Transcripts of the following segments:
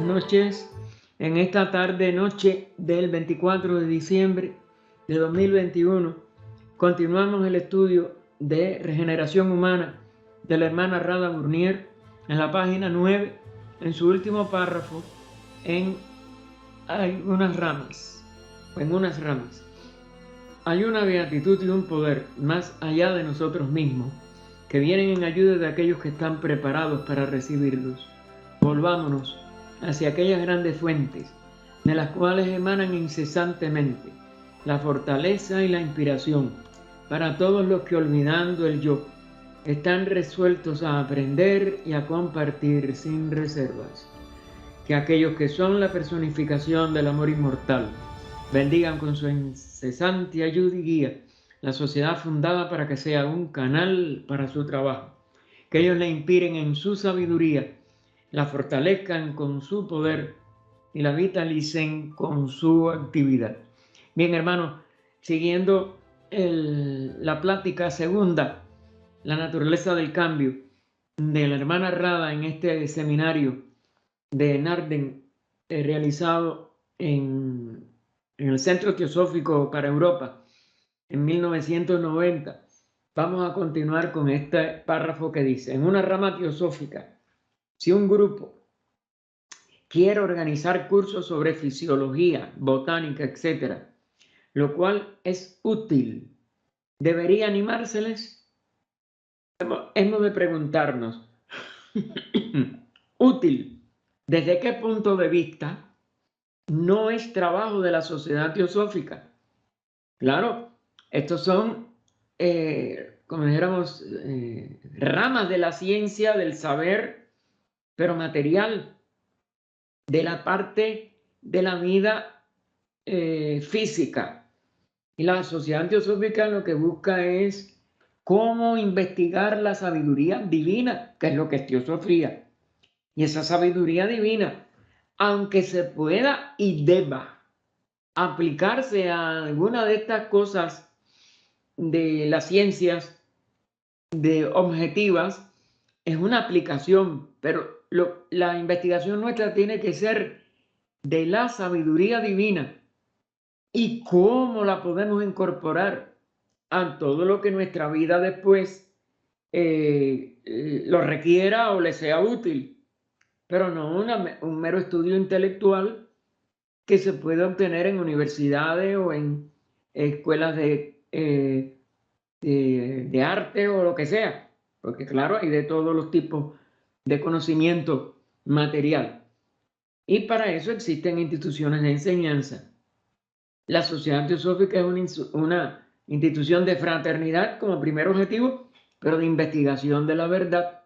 Noches, en esta noche del 24 de diciembre de 2021, continuamos el estudio de regeneración humana de la hermana Radha Burnier en la página 9, en su último párrafo, en unas ramas. Hay una beatitud y un poder más allá de nosotros mismos que vienen en ayuda de aquellos que están preparados para recibirlos. Volvámonos hacia aquellas grandes fuentes de las cuales emanan incesantemente la fortaleza y la inspiración para todos los que, olvidando el yo, están resueltos a aprender y a compartir sin reservas. Que aquellos que son la personificación del amor inmortal bendigan con su incesante ayuda y guía la sociedad fundada para que sea un canal para su trabajo. Que ellos le inspiren en su sabiduría, la fortalezcan con su poder y la vitalicen con su actividad. Bien, hermanos, siguiendo la plática segunda, la naturaleza del cambio, de la hermana Radha en este seminario de Narden, realizado en el Centro Teosófico para Europa en 1990. Vamos a continuar con este párrafo que dice: en una rama teosófica, si un grupo quiere organizar cursos sobre fisiología, botánica, etc., lo cual es útil, ¿debería animárseles? Hemos de preguntarnos, ¿útil desde qué punto de vista? No es trabajo de la sociedad teosófica. Claro, estos son, como dijéramos, ramas de la ciencia, del saber, pero material, de la parte de la vida física. Y la sociedad teosófica lo que busca es cómo investigar la sabiduría divina, que es lo que es teosofía. Y esa sabiduría divina, aunque se pueda y deba aplicarse a alguna de estas cosas de las ciencias de objetivas, es una aplicación, pero la investigación nuestra tiene que ser de la sabiduría divina y cómo la podemos incorporar a todo lo que nuestra vida después lo requiera o le sea útil, pero no un mero estudio intelectual que se puede obtener en universidades o en escuelas de arte o lo que sea, porque claro, hay de todos los tipos de conocimiento material. Y para eso existen instituciones de enseñanza. La Sociedad Teosófica es una institución de fraternidad como primer objetivo, pero de investigación de la verdad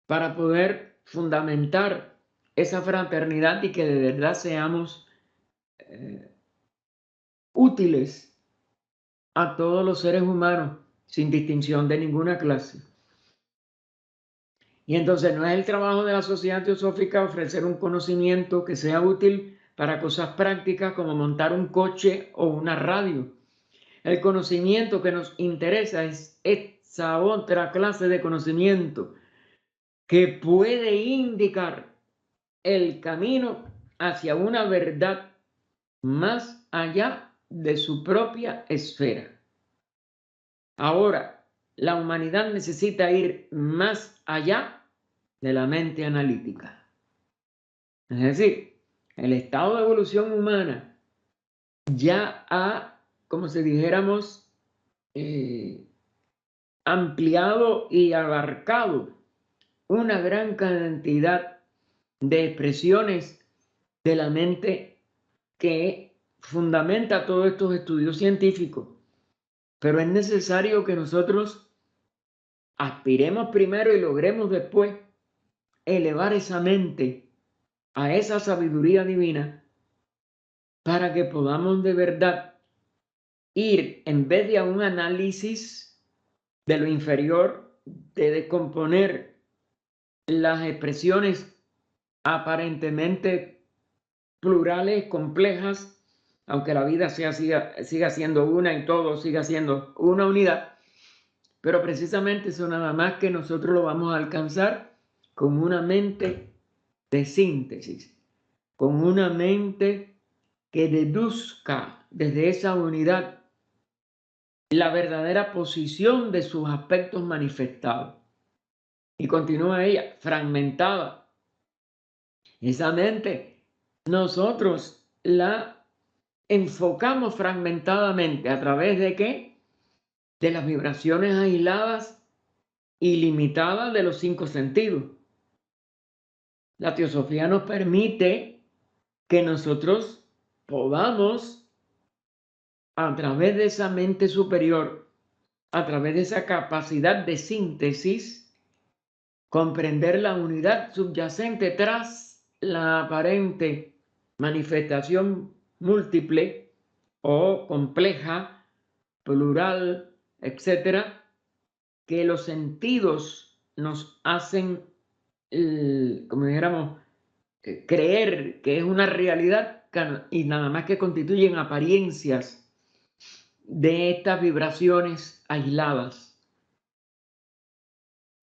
para poder fundamentar esa fraternidad y que de verdad seamos útiles a todos los seres humanos sin distinción de ninguna clase. Y entonces no es el trabajo de la Sociedad Teosófica ofrecer un conocimiento que sea útil para cosas prácticas como montar un coche o una radio. El conocimiento que nos interesa es esa otra clase de conocimiento que puede indicar el camino hacia una verdad más allá de su propia esfera. Ahora, la humanidad necesita ir más allá de la mente analítica. Es decir, el estado de evolución humana ya ha, como si dijéramos, ampliado y abarcado una gran cantidad de expresiones de la mente que fundamenta todos estos estudios científicos. Pero es necesario que nosotros aspiremos primero y logremos después elevar esa mente a esa sabiduría divina para que podamos de verdad ir, en vez de a un análisis de lo inferior, de descomponer las expresiones aparentemente plurales, complejas, aunque la vida siga siendo una y todo siga siendo una unidad, pero precisamente eso nada más que nosotros lo vamos a alcanzar con una mente de síntesis, con una mente que deduzca desde esa unidad la verdadera posición de sus aspectos manifestados. Y continúa ella, fragmentada. Esa mente nosotros la enfocamos fragmentadamente ¿a través de qué? De las vibraciones aisladas y limitadas de los 5 sentidos. La teosofía nos permite que nosotros podamos, a través de esa mente superior, a través de esa capacidad de síntesis, comprender la unidad subyacente tras la aparente manifestación múltiple o compleja, plural, etcétera, que los sentidos nos hacen, como dijéramos, creer que es una realidad y nada más que constituyen apariencias de estas vibraciones aisladas.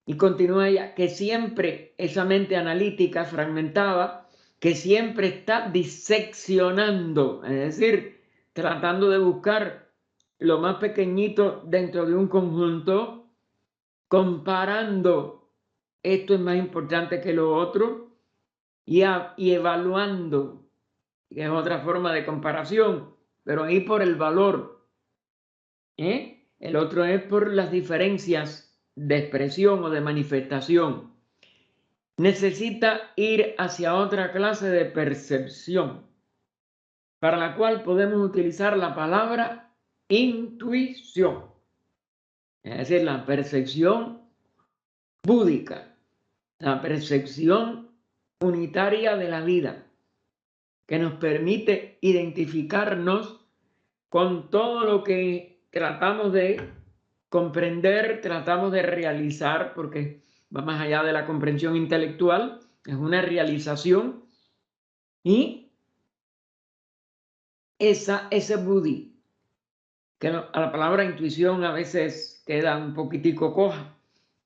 Y continúa ella, que siempre esa mente analítica fragmentada, que siempre está diseccionando, es decir, tratando de buscar lo más pequeñito dentro de un conjunto, comparando esto es más importante que lo otro y evaluando, que es otra forma de comparación, pero ahí por el valor, ¿eh? El otro es por las diferencias de expresión o de manifestación. Necesita ir hacia otra clase de percepción, para la cual podemos utilizar la palabra intuición, es decir, la percepción búdica, la percepción unitaria de la vida, que nos permite identificarnos con todo lo que tratamos de comprender, tratamos de realizar, porque va más allá de la comprensión intelectual, es una realización, y ese buddhi, que a la palabra intuición a veces queda un poquitico coja,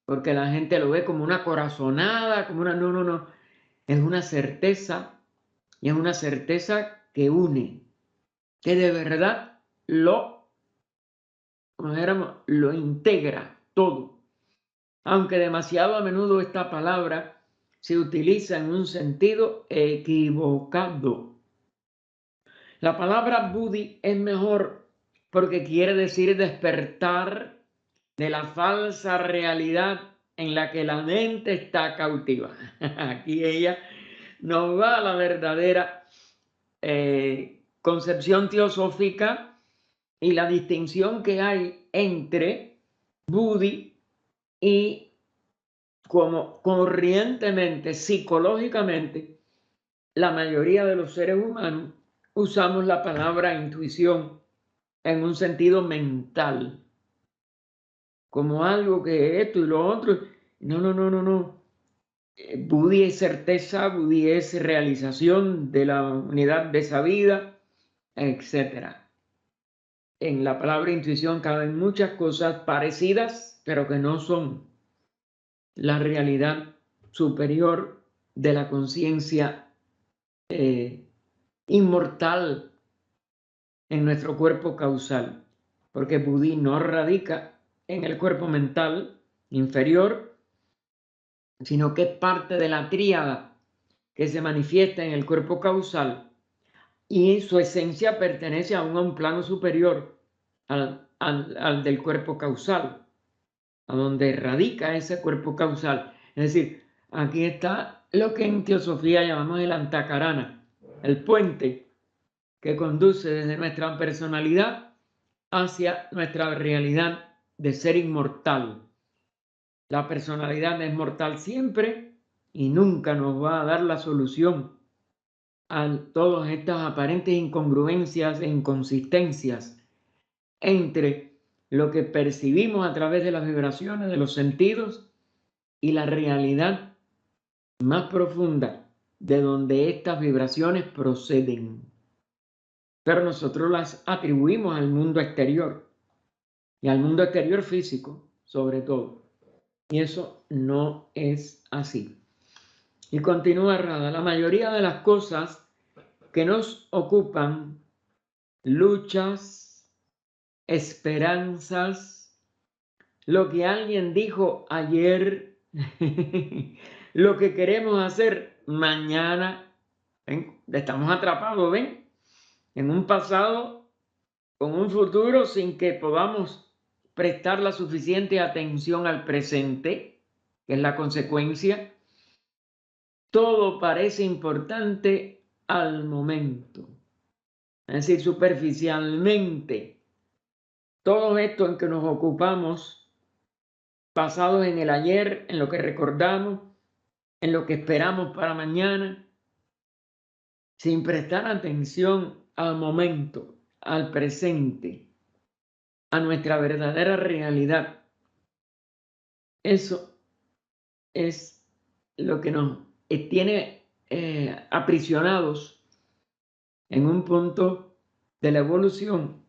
porque la gente lo ve como una corazonada, como una, no, es una certeza, y es una certeza que une, que de verdad como dijéramos, lo integra todo. Aunque demasiado a menudo esta palabra se utiliza en un sentido equivocado. La palabra buddhi es mejor porque quiere decir despertar de la falsa realidad en la que la mente está cautiva. Aquí ella nos va a la verdadera concepción teosófica y la distinción que hay entre buddhi y como corrientemente, psicológicamente, la mayoría de los seres humanos usamos la palabra intuición en un sentido mental, como algo que esto y lo otro. No. Buddhi es certeza, Buddhi es realización de la unidad de esa vida, etc. En la palabra intuición caben muchas cosas parecidas, pero que no son la realidad superior de la conciencia inmortal en nuestro cuerpo causal, porque Buddhi no radica en el cuerpo mental inferior, sino que es parte de la tríada que se manifiesta en el cuerpo causal y su esencia pertenece aún a un plano superior al del cuerpo causal, a donde radica ese cuerpo causal. Es decir, aquí está lo que en teosofía llamamos el antakarana, el puente que conduce desde nuestra personalidad hacia nuestra realidad de ser inmortal. La personalidad es mortal siempre y nunca nos va a dar la solución a todas estas aparentes incongruencias e inconsistencias entre lo que percibimos a través de las vibraciones de los sentidos y la realidad más profunda de donde estas vibraciones proceden. Pero nosotros las atribuimos al mundo exterior y al mundo exterior físico, sobre todo. Y eso no es así. Y continúa Rada, la mayoría de las cosas que nos ocupan, luchas, esperanzas, lo que alguien dijo ayer, lo que queremos hacer mañana, ¿ven? Estamos atrapados, ¿ven? En un pasado con un futuro sin que podamos prestar la suficiente atención al presente, que es la consecuencia. Todo parece importante al momento. Es decir, superficialmente, todo esto en que nos ocupamos, basados en el ayer, en lo que recordamos, en lo que esperamos para mañana, sin prestar atención al momento, al presente, a nuestra verdadera realidad. Eso es lo que nos tiene aprisionados en un punto de la evolución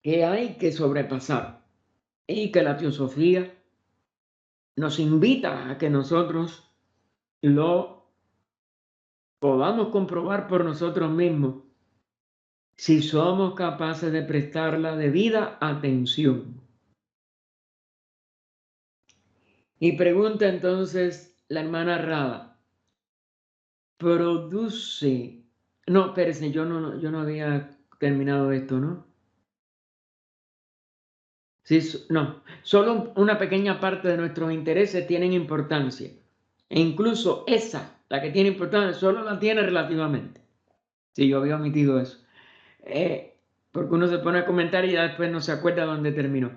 que hay que sobrepasar y que la teosofía nos invita a que nosotros lo podamos comprobar por nosotros mismos si somos capaces de prestar la debida atención. Y pregunta entonces la hermana Rada, produce... No, espérense, yo no había terminado esto, ¿no? Sí, no, solo una pequeña parte de nuestros intereses tienen importancia. E incluso esa, la que tiene importancia, solo la tiene relativamente. Sí, yo había omitido eso. Porque uno se pone a comentar y ya después no se acuerda dónde terminó.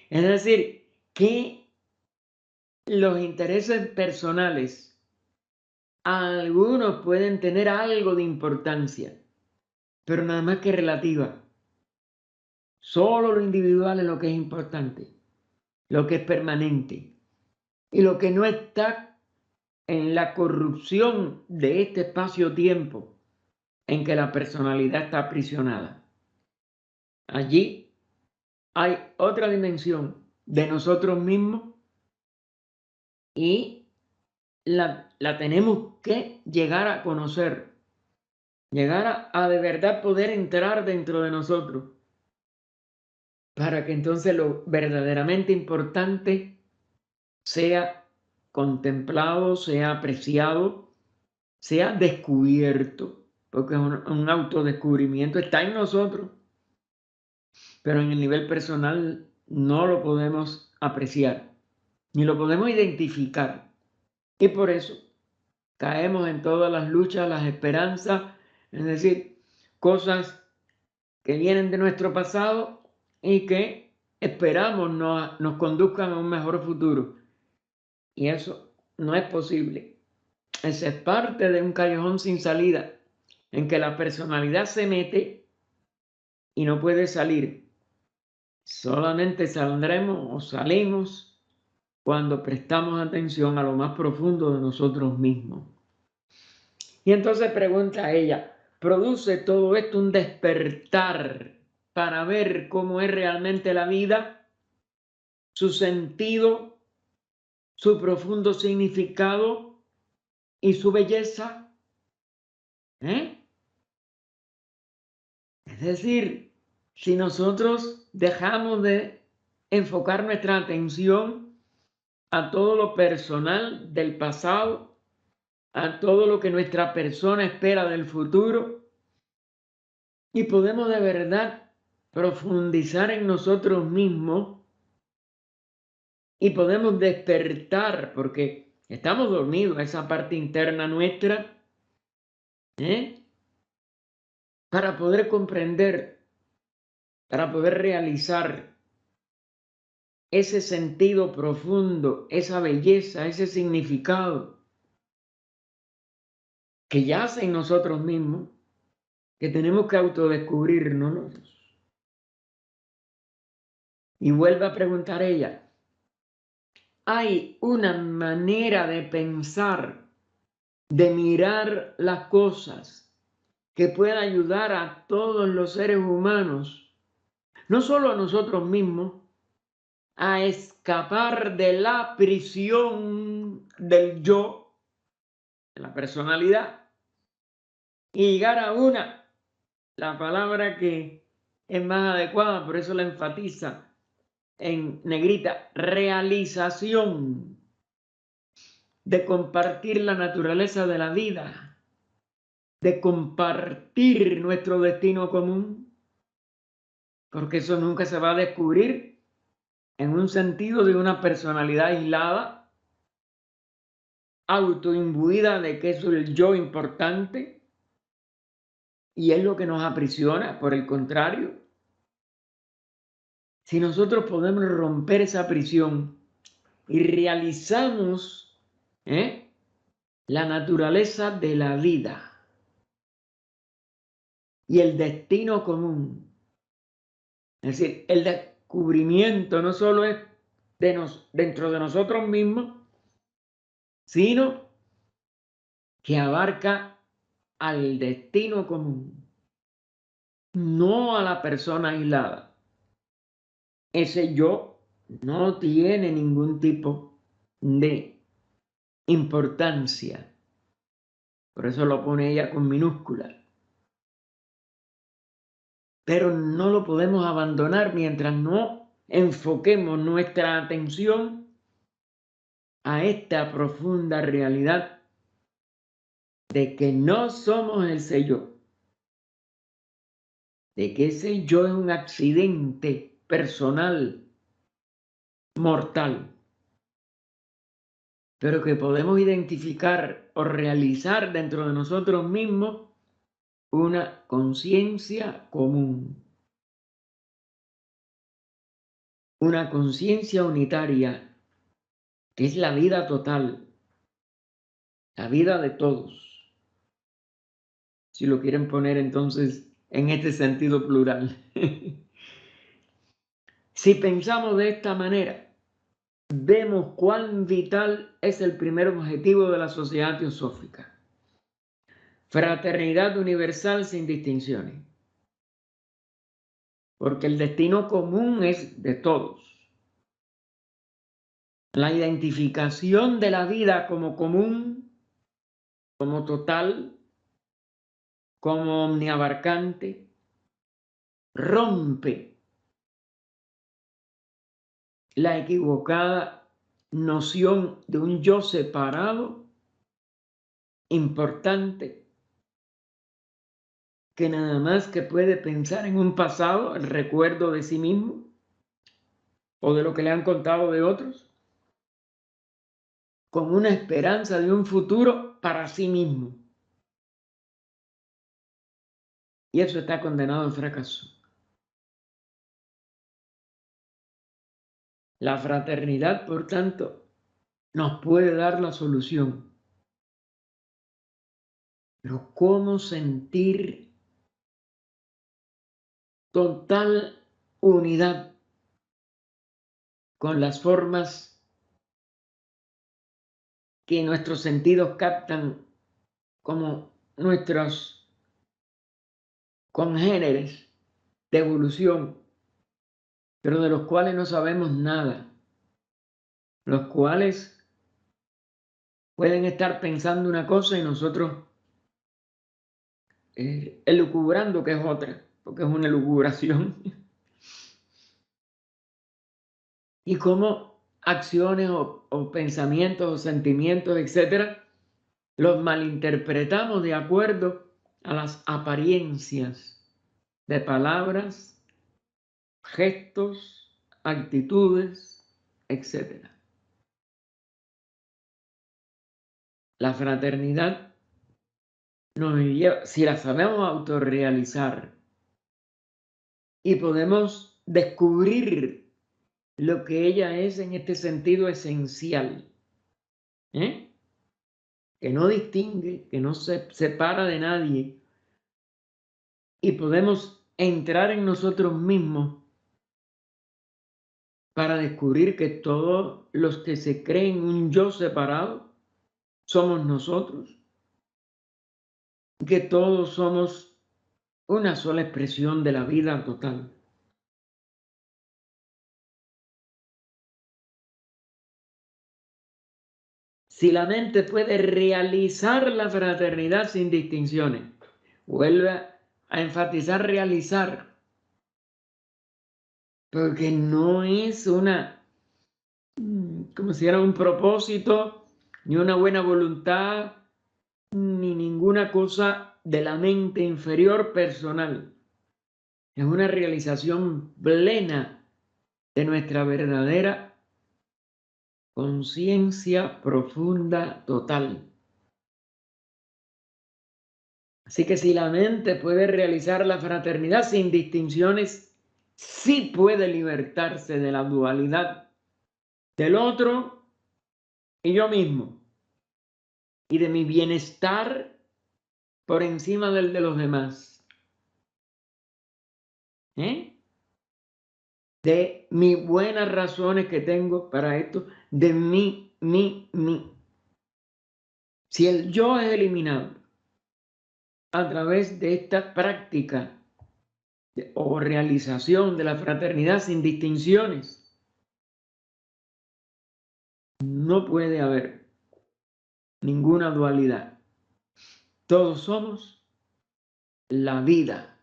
Es decir, que los intereses personales, algunos pueden tener algo de importancia, pero nada más que relativa. Solo lo individual es lo que es importante, lo que es permanente. Y lo que no está en la corrupción de este espacio-tiempo en que la personalidad está aprisionada. Allí hay otra dimensión de nosotros mismos y la tenemos que llegar a conocer, llegar a de verdad poder entrar dentro de nosotros, para que entonces lo verdaderamente importante sea contemplado, sea apreciado, sea descubierto, porque un autodescubrimiento está en nosotros, pero en el nivel personal no lo podemos apreciar, ni lo podemos identificar. Y por eso caemos en todas las luchas, las esperanzas, es decir, cosas que vienen de nuestro pasado y que esperamos nos conduzcan a un mejor futuro. Y eso no es posible. Esa es parte de un callejón sin salida en que la personalidad se mete y no puede salir. Solamente saldremos o salimos cuando prestamos atención a lo más profundo de nosotros mismos. Y entonces pregunta a ella, ¿produce todo esto un despertar para ver cómo es realmente la vida, su sentido, su profundo significado y su belleza? Es decir, si nosotros dejamos de enfocar nuestra atención a todo lo personal del pasado, a todo lo que nuestra persona espera del futuro, y podemos de verdad profundizar en nosotros mismos y podemos despertar, porque estamos dormidos, esa parte interna nuestra, para poder comprender, para poder realizar ese sentido profundo, esa belleza, ese significado que yace en nosotros mismos, que tenemos que autodescubrirnos. Y vuelve a preguntar ella, ¿hay una manera de pensar de mirar las cosas, que pueda ayudar a todos los seres humanos, no solo a nosotros mismos, a escapar de la prisión del yo, de la personalidad, y llegar a la palabra que es más adecuada, por eso la enfatiza en negrita, realización, de compartir la naturaleza de la vida, de compartir nuestro destino común, porque eso nunca se va a descubrir en un sentido de una personalidad aislada, autoimbuida de que eso es el yo importante, y es lo que nos aprisiona. Por el contrario, si nosotros podemos romper esa prisión y realizamos la naturaleza de la vida y el destino común, es decir, el descubrimiento no solo es dentro de nosotros mismos, sino que abarca al destino común, no a la persona aislada. Ese yo no tiene ningún tipo de importancia. Por eso lo pone ella con minúscula. Pero no lo podemos abandonar mientras no enfoquemos nuestra atención a esta profunda realidad de que no somos ese yo, de que ese yo es un accidente personal, mortal, pero que podemos identificar o realizar dentro de nosotros mismos una conciencia común, una conciencia unitaria, que es la vida total, la vida de todos, si lo quieren poner entonces en este sentido plural. Si pensamos de esta manera, vemos cuán vital es el primer objetivo de la sociedad teosófica: fraternidad universal sin distinciones, porque el destino común es de todos. La identificación de la vida como común, como total, como omniabarcante, rompe la equivocada noción de un yo separado, importante, que nada más que puede pensar en un pasado, el recuerdo de sí mismo o de lo que le han contado de otros, con una esperanza de un futuro para sí mismo. Y eso está condenado al fracaso. La fraternidad, por tanto, nos puede dar la solución. Pero ¿cómo sentir total unidad con las formas que nuestros sentidos captan como nuestros congéneres de evolución, pero de los cuales no sabemos nada, los cuales pueden estar pensando una cosa y nosotros elucubrando que es otra, porque es una elucubración? Y cómo acciones o pensamientos o sentimientos, etcétera, los malinterpretamos de acuerdo a las apariencias de palabras, gestos, actitudes, etcétera. La fraternidad nos lleva, si la sabemos autorrealizar y podemos descubrir lo que ella es en este sentido esencial, que no distingue, que no se separa de nadie, y podemos entrar en nosotros mismos para descubrir que todos los que se creen un yo separado somos nosotros, que todos somos una sola expresión de la vida total. Si la mente puede realizar la fraternidad sin distinciones, vuelve a enfatizar realizar, porque no es como si era un propósito, ni una buena voluntad, ni ninguna cosa de la mente inferior personal. Es una realización plena de nuestra verdadera conciencia profunda total. Así que si la mente puede realizar la fraternidad sin distinciones, sí puede libertarse de la dualidad del otro y yo mismo, y de mi bienestar por encima del de los demás. De mis buenas razones que tengo para esto, de mí. Si el yo es eliminado a través de esta práctica o realización de la fraternidad sin distinciones, no puede haber ninguna dualidad. Todos somos la vida,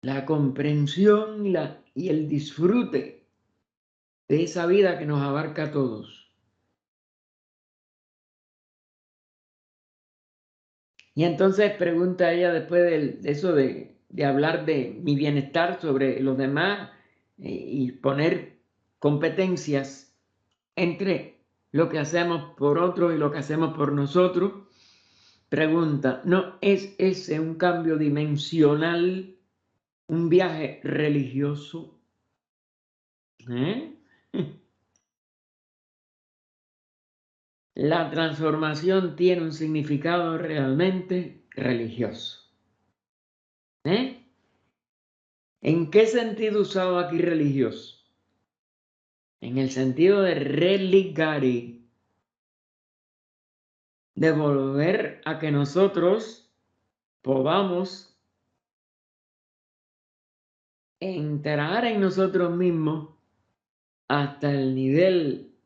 la comprensión y el disfrute de esa vida que nos abarca a todos. Y entonces pregunta ella después de eso de hablar de mi bienestar sobre los demás y poner competencias entre lo que hacemos por otros y lo que hacemos por nosotros. Pregunta, ¿no es ese un cambio dimensional, un viaje religioso? La transformación tiene un significado realmente religioso. ¿En qué sentido usado aquí religioso? En el sentido de religare, de volver a que nosotros podamos entrar en nosotros mismos hasta el nivel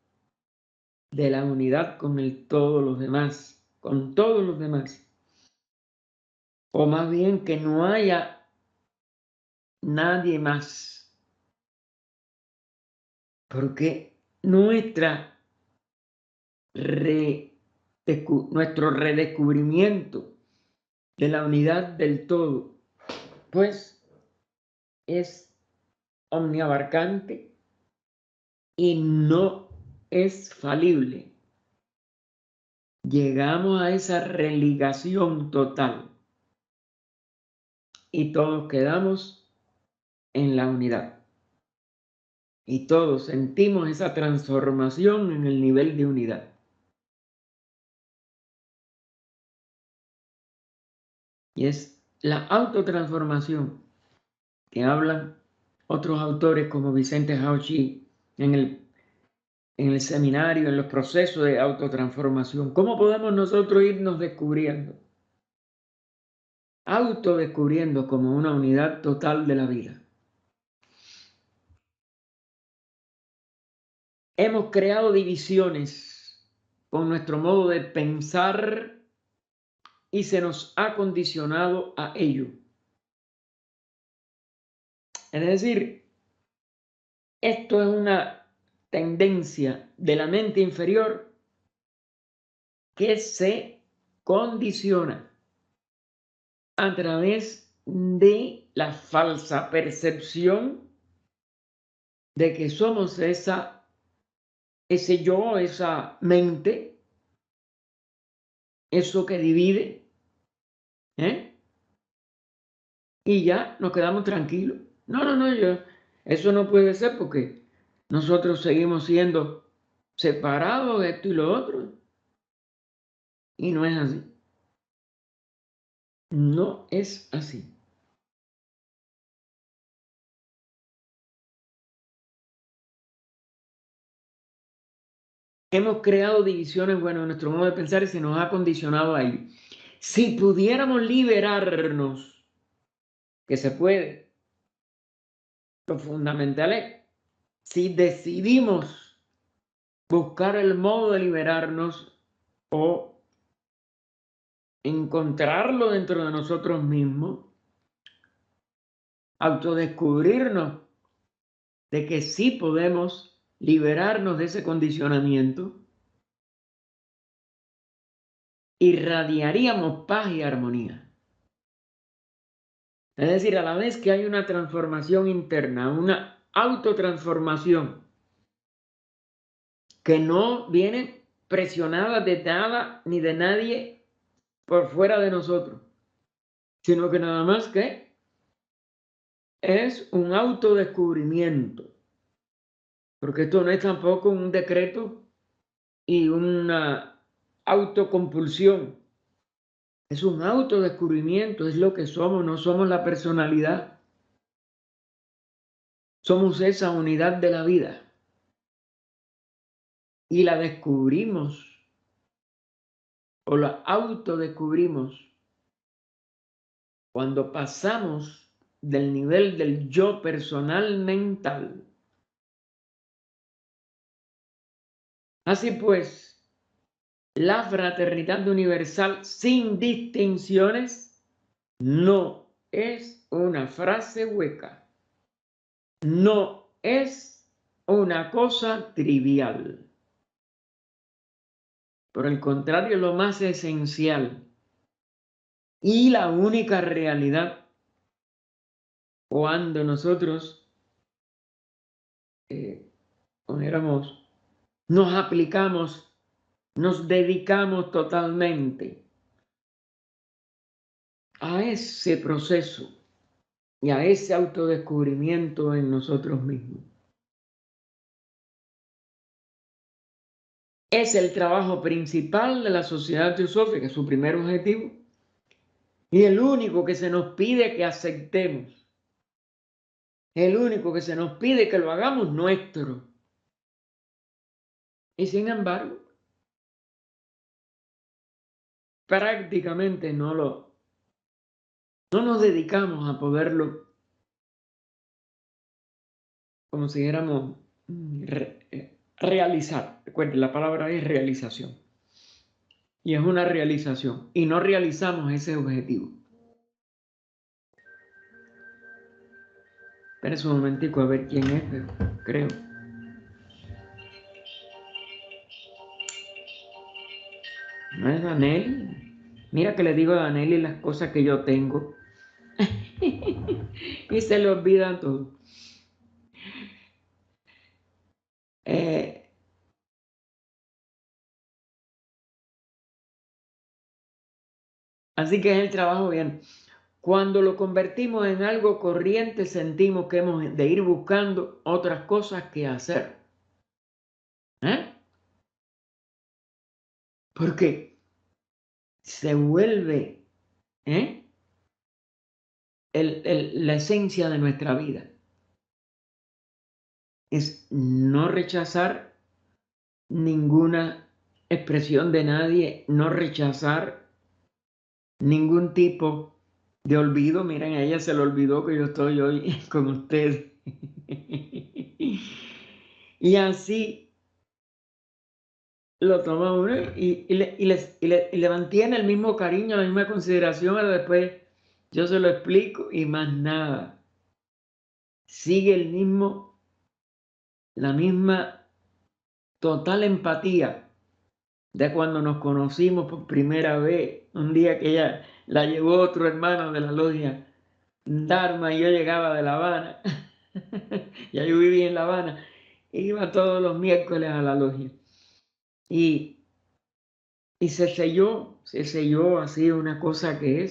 de la unidad con todos los demás, con todos los demás. O más bien que no haya nadie más. Porque nuestro redescubrimiento de la unidad del todo, pues es omniabarcante y no es falible. Llegamos a esa religación total y todos quedamos en la unidad. Y todos sentimos esa transformación en el nivel de unidad. Y es la autotransformación que hablan otros autores como Vicente Hauchi en el seminario, en los procesos de autotransformación. ¿Cómo podemos nosotros irnos descubriendo? Autodescubriendo como una unidad total de la vida. Hemos creado divisiones con nuestro modo de pensar y se nos ha condicionado a ello. Es decir, esto es una tendencia de la mente inferior que se condiciona a través de la falsa percepción de que somos ese yo, esa mente, eso que divide, y ya nos quedamos tranquilos. No, eso no puede ser porque nosotros seguimos siendo separados de esto y lo otro. Y no es así. No es así. Hemos creado divisiones, bueno, en nuestro modo de pensar y se nos ha condicionado a ello. Si pudiéramos liberarnos, que se puede, lo fundamental es, si decidimos buscar el modo de liberarnos o encontrarlo dentro de nosotros mismos, autodescubrirnos de que sí podemos liberarnos de ese condicionamiento, irradiaríamos paz y armonía. Es decir, a la vez que hay una transformación interna, una autotransformación que no viene presionada de nada ni de nadie por fuera de nosotros, sino que nada más que es un autodescubrimiento, porque esto no es tampoco un decreto y una autocompulsión, es un autodescubrimiento, es lo que somos, no somos la personalidad, somos esa unidad de la vida y la descubrimos o la autodescubrimos cuando pasamos del nivel del yo personal mental. Así pues, la fraternidad universal sin distinciones no es una frase hueca, no es una cosa trivial. Por el contrario, lo más esencial y la única realidad cuando nosotros nos aplicamos, nos dedicamos totalmente a ese proceso y a ese autodescubrimiento en nosotros mismos. Es el trabajo principal de la Sociedad Teosófica, su primer objetivo, y el único que se nos pide que aceptemos, el único que se nos pide que lo hagamos nuestro. Y sin embargo, prácticamente no nos dedicamos a poderlo, como si dijéramos, realizar. Recuerden, la palabra es realización. Y es una realización. Y no realizamos ese objetivo. Espera un momentico a ver quién es, pero creo. ¿No es Danelli? Mira que le digo a Danelli las cosas que yo tengo. Y se le olvidan todo. Así que es el trabajo bien. Cuando lo convertimos en algo corriente, sentimos que hemos de ir buscando otras cosas que hacer. Porque se vuelve la esencia de nuestra vida. Es no rechazar ninguna expresión de nadie, no rechazar ningún tipo de olvido. Miren, a ella se le olvidó que yo estoy hoy con ustedes. Y así lo toma uno y le mantiene el mismo cariño, la misma consideración, pero después yo se lo explico y más nada. Sigue la misma total empatía de cuando nos conocimos por primera vez, un día que ella la llevó otro hermano de la logia, Dharma, y yo llegaba de La Habana, ya yo vivía en La Habana, iba todos los miércoles a la logia, y se selló así una cosa que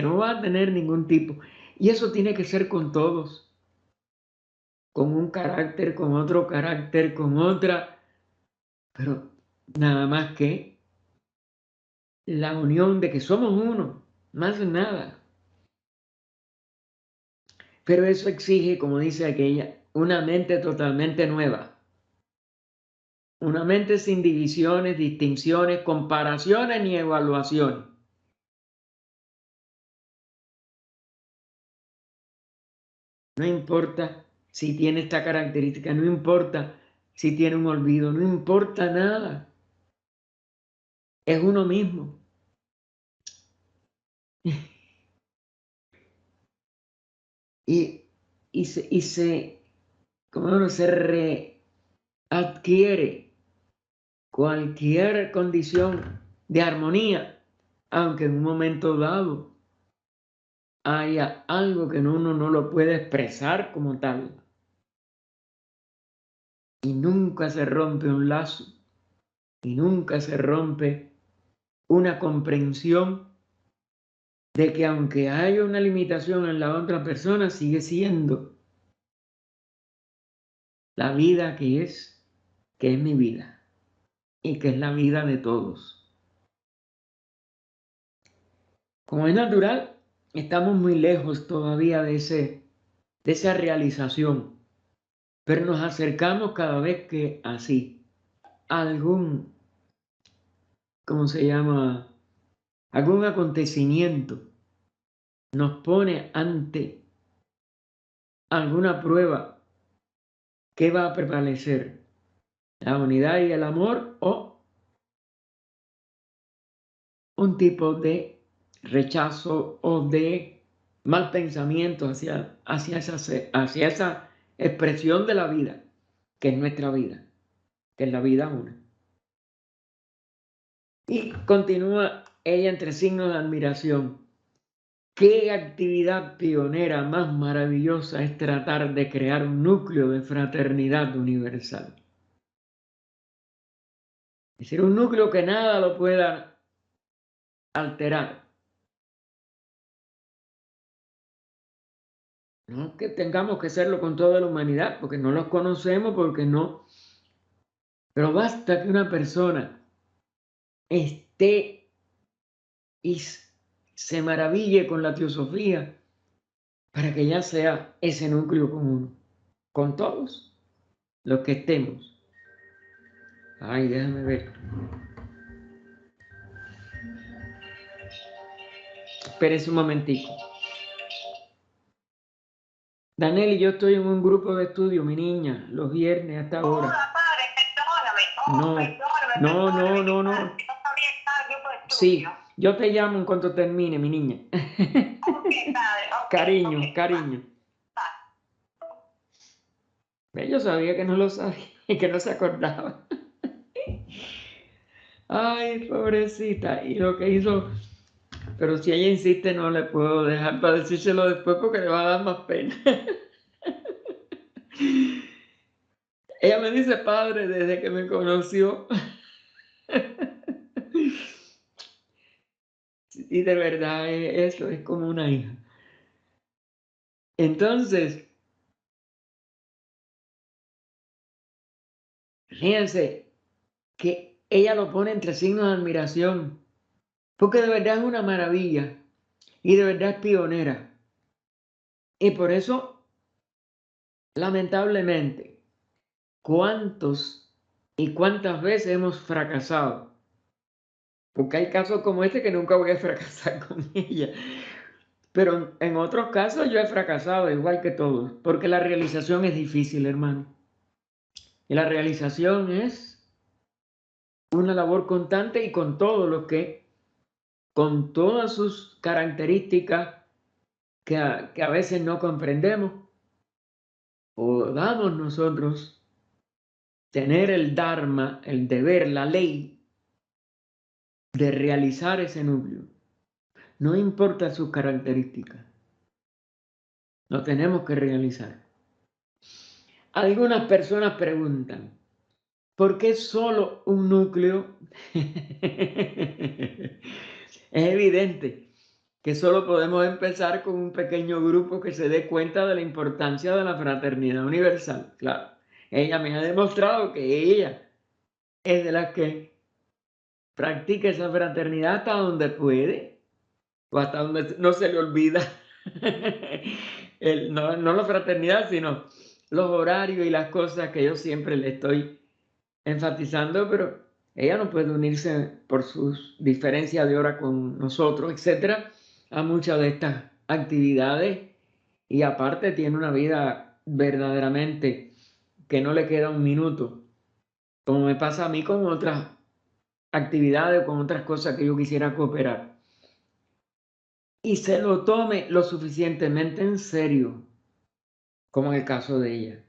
no va a tener ningún tipo, y eso tiene que ser con todos, con un carácter, con otro carácter, con otra, pero nada más que la unión de que somos uno, más nada. Pero eso exige, como dice aquella, una mente totalmente nueva. Una mente sin divisiones, distinciones, comparaciones ni evaluaciones. No importa si tiene esta característica, no importa si tiene un olvido, no importa nada. Es uno mismo. Y como se readquiere cualquier condición de armonía, aunque en un momento dado haya algo que uno no lo puede expresar como tal. Y nunca se rompe un lazo, y nunca se rompe una comprensión de que aunque haya una limitación en la otra persona, sigue siendo la vida que es mi vida, y que es la vida de todos. Como es natural, estamos muy lejos todavía de esa realización, pero nos acercamos cada vez que así algún, ¿cómo se llama? Algún acontecimiento nos pone ante alguna prueba que va a prevalecer, la unidad y el amor o un tipo de rechazo o de mal pensamiento hacia esa expresión de la vida, que es nuestra vida, que es la vida una. Y continúa ella entre signos de admiración. ¿Qué actividad pionera más maravillosa es tratar de crear un núcleo de fraternidad universal? Es decir, un núcleo que nada lo pueda alterar. No que tengamos que hacerlo con toda la humanidad, porque no los conocemos, porque no. Pero basta que una persona esté y se maraville con la teosofía para que ya sea ese núcleo común, con todos los que estemos. Ay, déjame ver. Espérese un momentico. Daniel, yo estoy en un grupo de estudio, mi niña, los viernes hasta ahora. Hola, padre, perdóname. No. Sí, yo te llamo en cuanto termine, mi niña. Ok, padre. Cariño. Yo sabía que no lo sabía y que no se acordaba. Ay, pobrecita. Y lo que hizo, pero si ella insiste, no le puedo dejar para decírselo después porque le va a dar más pena. Ella me dice padre desde que me conoció. Y de verdad, eso es como una hija. Entonces, fíjense que ella lo pone entre signos de admiración, porque de verdad es una maravilla y de verdad es pionera. Y por eso, lamentablemente, ¿cuántos y cuántas veces hemos fracasado? Porque hay casos como este que nunca voy a fracasar con ella. Pero en otros casos yo he fracasado igual que todos, porque la realización es difícil, hermano. Y la realización es una labor constante y con todo lo que, con todas sus características que a veces no comprendemos, podamos nosotros tener el dharma, el deber, la ley de realizar ese núcleo. No importa sus características, lo tenemos que realizar. Algunas personas preguntan, ¿por qué solo un núcleo? Es evidente que solo podemos empezar con un pequeño grupo que se dé cuenta de la importancia de la fraternidad universal. Claro, ella me ha demostrado que ella es de las que practica esa fraternidad hasta donde puede o hasta donde no se le olvida. No la fraternidad, sino los horarios y las cosas que yo siempre le estoy enfatizando, pero ella no puede unirse por sus diferencias de hora con nosotros, etcétera, a muchas de estas actividades, y aparte tiene una vida verdaderamente que no le queda un minuto, como me pasa a mí con otras actividades, con otras cosas que yo quisiera cooperar. Y se lo tome lo suficientemente en serio, como en el caso de ella,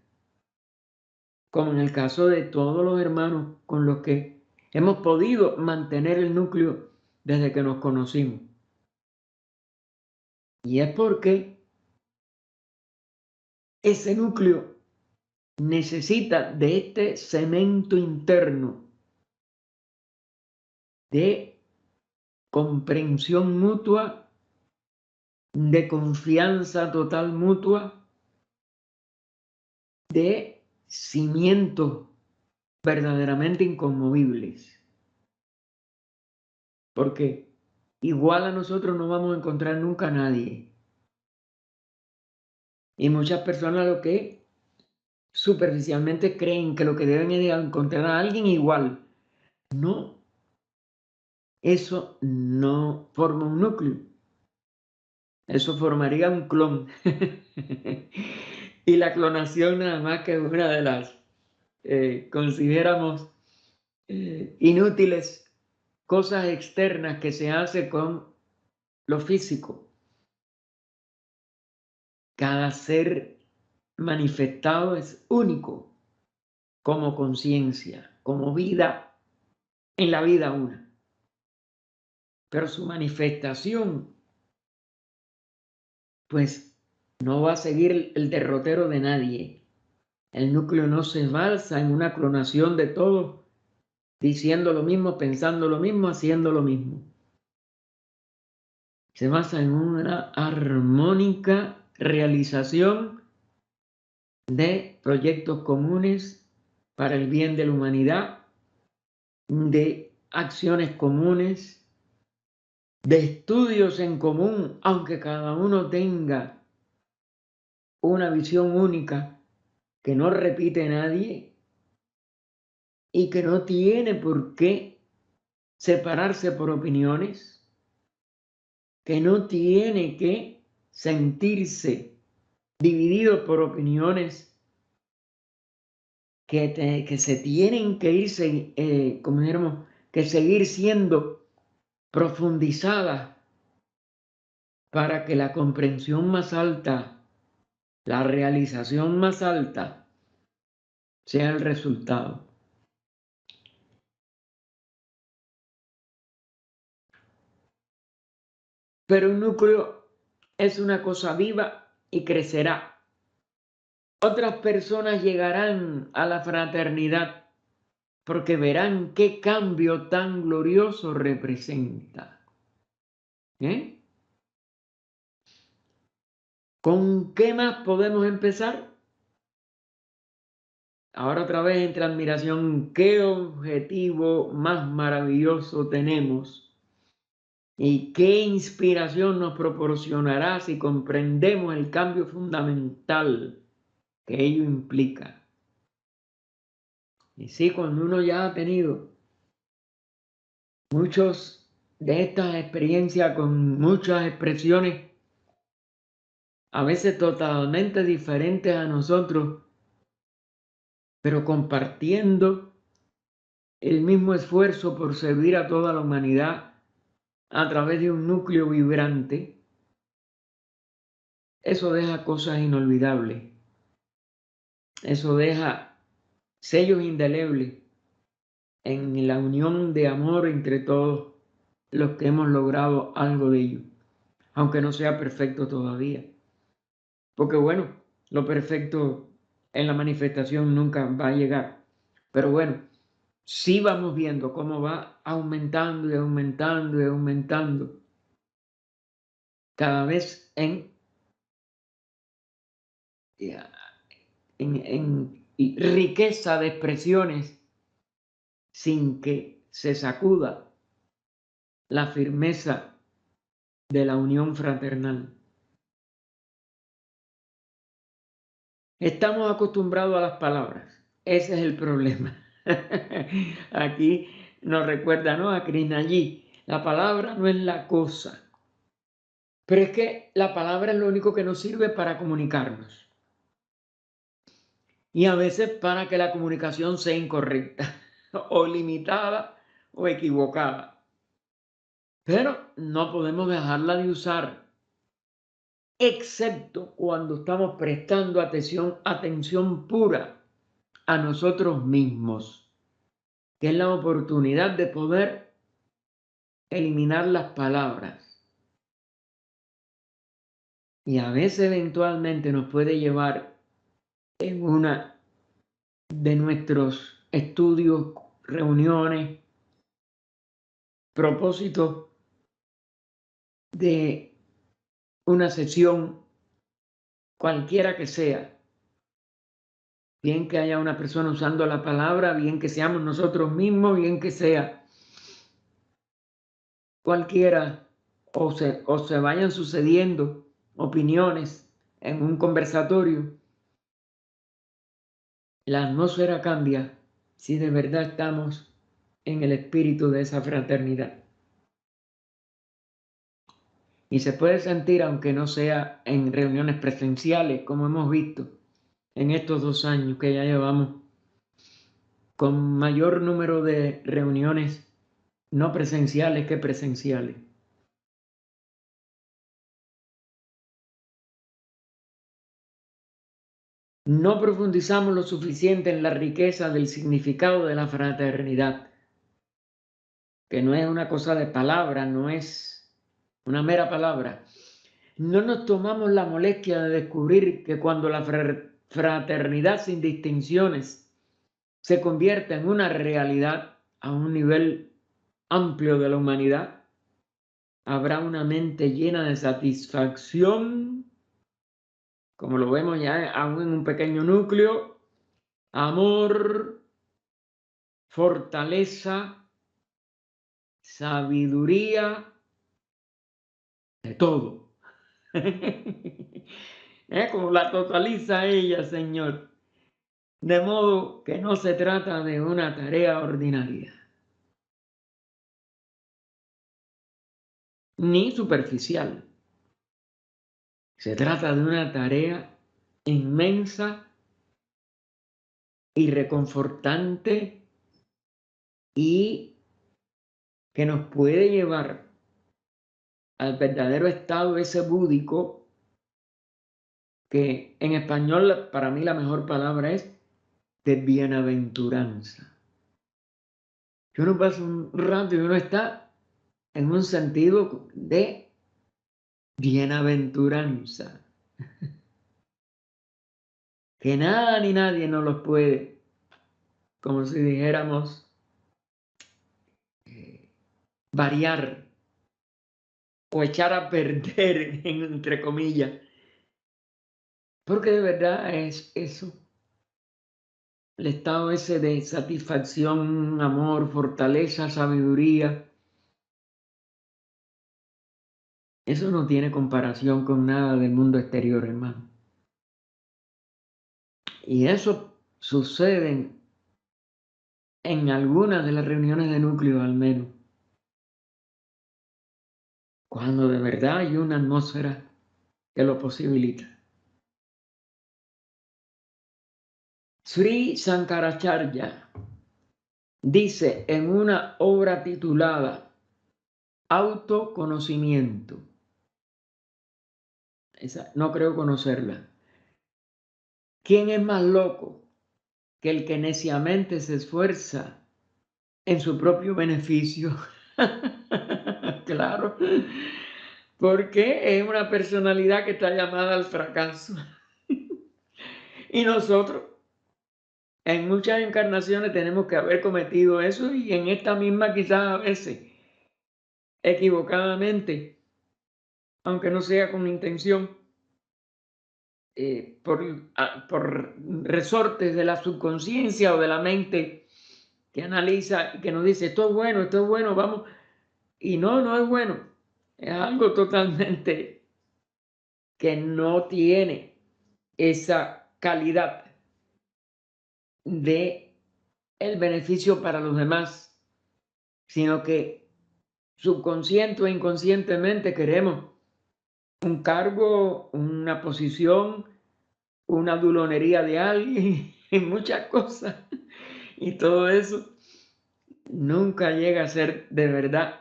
como en el caso de todos los hermanos con los que hemos podido mantener el núcleo desde que nos conocimos. Y es porque ese núcleo necesita de este cemento interno de comprensión mutua, de confianza total mutua, de cimientos verdaderamente inconmovibles. Porque igual a nosotros no vamos a encontrar nunca a nadie. Y muchas personas lo que superficialmente creen que lo que deben es encontrar a alguien igual. No, eso no forma un núcleo. Eso formaría un clon. Y la clonación nada más que es una de las consideramos inútiles cosas externas que se hace con lo físico. Cada ser manifestado es único como conciencia, como vida, en la vida una. Pero su manifestación, pues, no va a seguir el derrotero de nadie. El núcleo no se basa en una clonación de todo, diciendo lo mismo, pensando lo mismo, haciendo lo mismo. Se basa en una armónica realización de proyectos comunes para el bien de la humanidad, de acciones comunes, de estudios en común, aunque cada uno tenga una visión única que no repite nadie y que no tiene por qué separarse por opiniones, que no tiene que sentirse dividido por opiniones que se tienen que ir, como dijéramos, que seguir siendo profundizadas para que la comprensión más alta, la realización más alta, sea el resultado. Pero un núcleo es una cosa viva y crecerá. Otras personas llegarán a la fraternidad porque verán qué cambio tan glorioso representa. ¿Con qué más podemos empezar? Ahora otra vez entre admiración, ¿qué objetivo más maravilloso tenemos? ¿Y qué inspiración nos proporcionará si comprendemos el cambio fundamental que ello implica? Y sí, cuando uno ya ha tenido muchos de estas experiencias con muchas expresiones, a veces totalmente diferentes a nosotros, pero compartiendo el mismo esfuerzo por servir a toda la humanidad a través de un núcleo vibrante, eso deja cosas inolvidables. Eso deja sellos indelebles en la unión de amor entre todos los que hemos logrado algo de ello, aunque no sea perfecto todavía. Porque bueno, lo perfecto en la manifestación nunca va a llegar. Pero bueno, sí vamos viendo cómo va aumentando y aumentando y aumentando cada vez en riqueza de expresiones sin que se sacuda la firmeza de la unión fraternal. Estamos acostumbrados a las palabras. Ese es el problema. Aquí nos recuerda, ¿no?, a Krishnaji. La palabra no es la cosa, pero es que la palabra es lo único que nos sirve para comunicarnos. Y a veces para que la comunicación sea incorrecta, o limitada, o equivocada. Pero no podemos dejarla de usar, excepto cuando estamos prestando atención pura a nosotros mismos, que es la oportunidad de poder eliminar las palabras. Y a veces eventualmente nos puede llevar en una de nuestros estudios, reuniones, propósitos de una sesión, cualquiera que sea, bien que haya una persona usando la palabra, bien que seamos nosotros mismos, bien que sea cualquiera, o se vayan sucediendo opiniones en un conversatorio, la atmósfera cambia si de verdad estamos en el espíritu de esa fraternidad. Y se puede sentir, aunque no sea en reuniones presenciales, como hemos visto en estos 2 años que ya llevamos, con mayor número de reuniones no presenciales que presenciales. No profundizamos lo suficiente en la riqueza del significado de la fraternidad, que no es una cosa de palabra, no es una mera palabra. No nos tomamos la molestia de descubrir que cuando la fraternidad sin distinciones se convierta en una realidad a un nivel amplio de la humanidad, habrá una mente llena de satisfacción, como lo vemos ya aún en un pequeño núcleo, amor, fortaleza, sabiduría, de todo. Como la totaliza ella, Señor. De modo que no se trata de una tarea ordinaria, ni superficial. Se trata de una tarea inmensa y reconfortante y que nos puede llevar al verdadero estado ese búdico, que en español para mí la mejor palabra es de bienaventuranza. Que uno pasa un rato y uno está en un sentido de bienaventuranza, que nada ni nadie nos los puede, como si dijéramos, variar o echar a perder, entre comillas, porque de verdad es eso, el estado ese de satisfacción, amor, fortaleza, sabiduría. Eso no tiene comparación con nada del mundo exterior, hermano. Y eso sucede en algunas de las reuniones de núcleo, al menos, cuando de verdad hay una atmósfera que lo posibilita. Sri Sankaracharya dice en una obra titulada Autoconocimiento, esa no creo conocerla: ¿quién es más loco que el que neciamente se esfuerza en su propio beneficio? Claro, porque es una personalidad que está llamada al fracaso. Y nosotros en muchas encarnaciones tenemos que haber cometido eso, y en esta misma quizás a veces equivocadamente, aunque no sea con intención, por resortes de la subconsciencia o de la mente que analiza y que nos dice esto es bueno, vamos, y no es bueno, es algo totalmente que no tiene esa calidad de el beneficio para los demás, sino que subconsciente o inconscientemente queremos un cargo, una posición, una dulonería de alguien, y muchas cosas. Y todo eso nunca llega a ser de verdad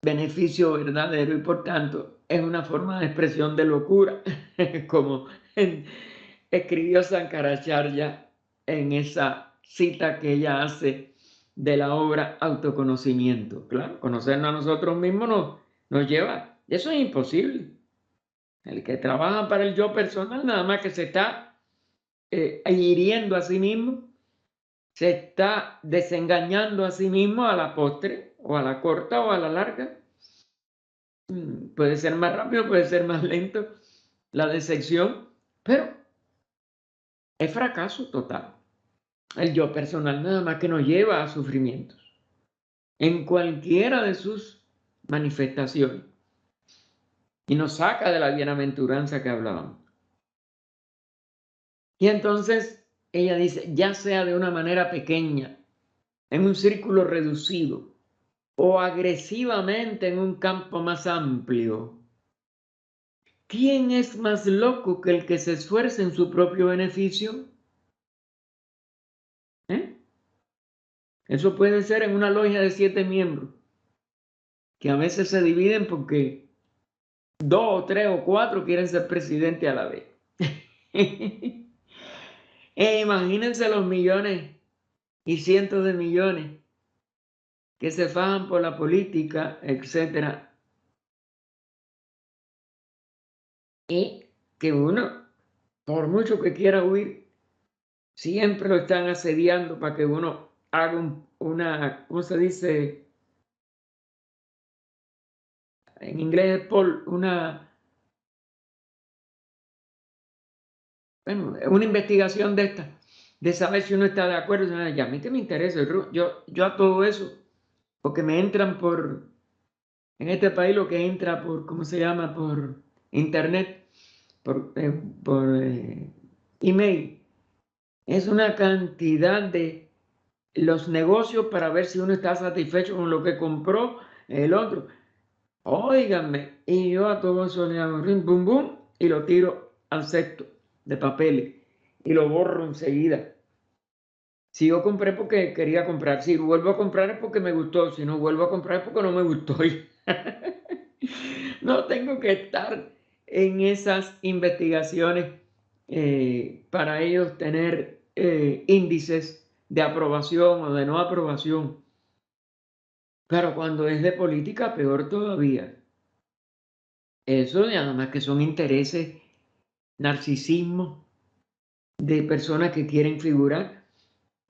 beneficio verdadero y por tanto es una forma de expresión de locura, como escribió Sankaracharya en esa cita que ella hace de la obra Autoconocimiento. Claro, conocernos a nosotros mismos nos lleva, eso es imposible. El que trabaja para el yo personal nada más que se está hiriendo a sí mismo, se está desengañando a sí mismo a la postre, o a la corta o a la larga. Puede ser más rápido, puede ser más lento la decepción, pero es fracaso total. El yo personal nada más que nos lleva a sufrimientos en cualquiera de sus manifestaciones y nos saca de la bienaventuranza que hablábamos. Y entonces ella dice, ya sea de una manera pequeña, en un círculo reducido, o agresivamente en un campo más amplio, ¿quién es más loco que el que se esfuerce en su propio beneficio? Eso puede ser en una logia de 7 miembros, que a veces se dividen porque 2 o 3 o 4 quieren ser presidente a la vez. Imagínense los millones y cientos de millones que se fajan por la política, etcétera, y que uno, por mucho que quiera huir, siempre lo están asediando para que uno haga una, ¿cómo se dice? En inglés es una investigación de esta, de saber si uno está de acuerdo. Y a mí que me interesa, yo a todo eso, porque me entran en este país lo que entra por, ¿cómo se llama? Por internet, por email. Es una cantidad de los negocios para ver si uno está satisfecho con lo que compró el otro. Óiganme, y yo a todo eso le hago ring, bum, bum, y lo tiro al cesto de papeles y lo borro enseguida. Si yo compré porque quería comprar, si vuelvo a comprar es porque me gustó, si no vuelvo a comprar es porque no me gustó. No tengo que estar en esas investigaciones para ellos tener índices de aprobación o de no aprobación. Claro, cuando es de política, peor todavía. Eso nada más que son intereses, narcisismo de personas que quieren figurar.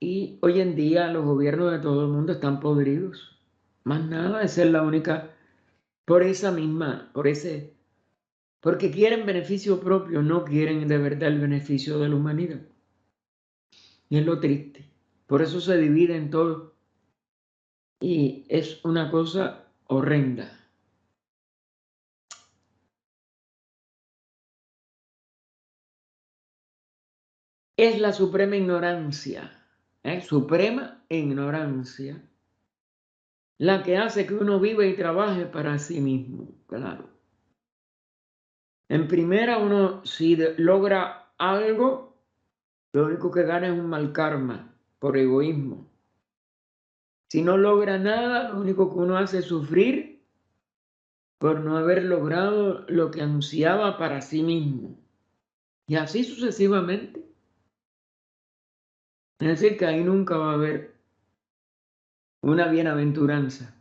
Y hoy en día los gobiernos de todo el mundo están podridos. Más nada, esa es la única, porque quieren beneficio propio, no quieren de verdad el beneficio de la humanidad. Y es lo triste. Por eso se divide en todo. Y es una cosa horrenda. Es la suprema ignorancia, suprema ignorancia, la que hace que uno viva y trabaje para sí mismo, claro. En primera, uno si logra algo, lo único que gana es un mal karma por egoísmo. Si no logra nada, lo único que uno hace es sufrir por no haber logrado lo que ansiaba para sí mismo. Y así sucesivamente. Es decir, que ahí nunca va a haber una bienaventuranza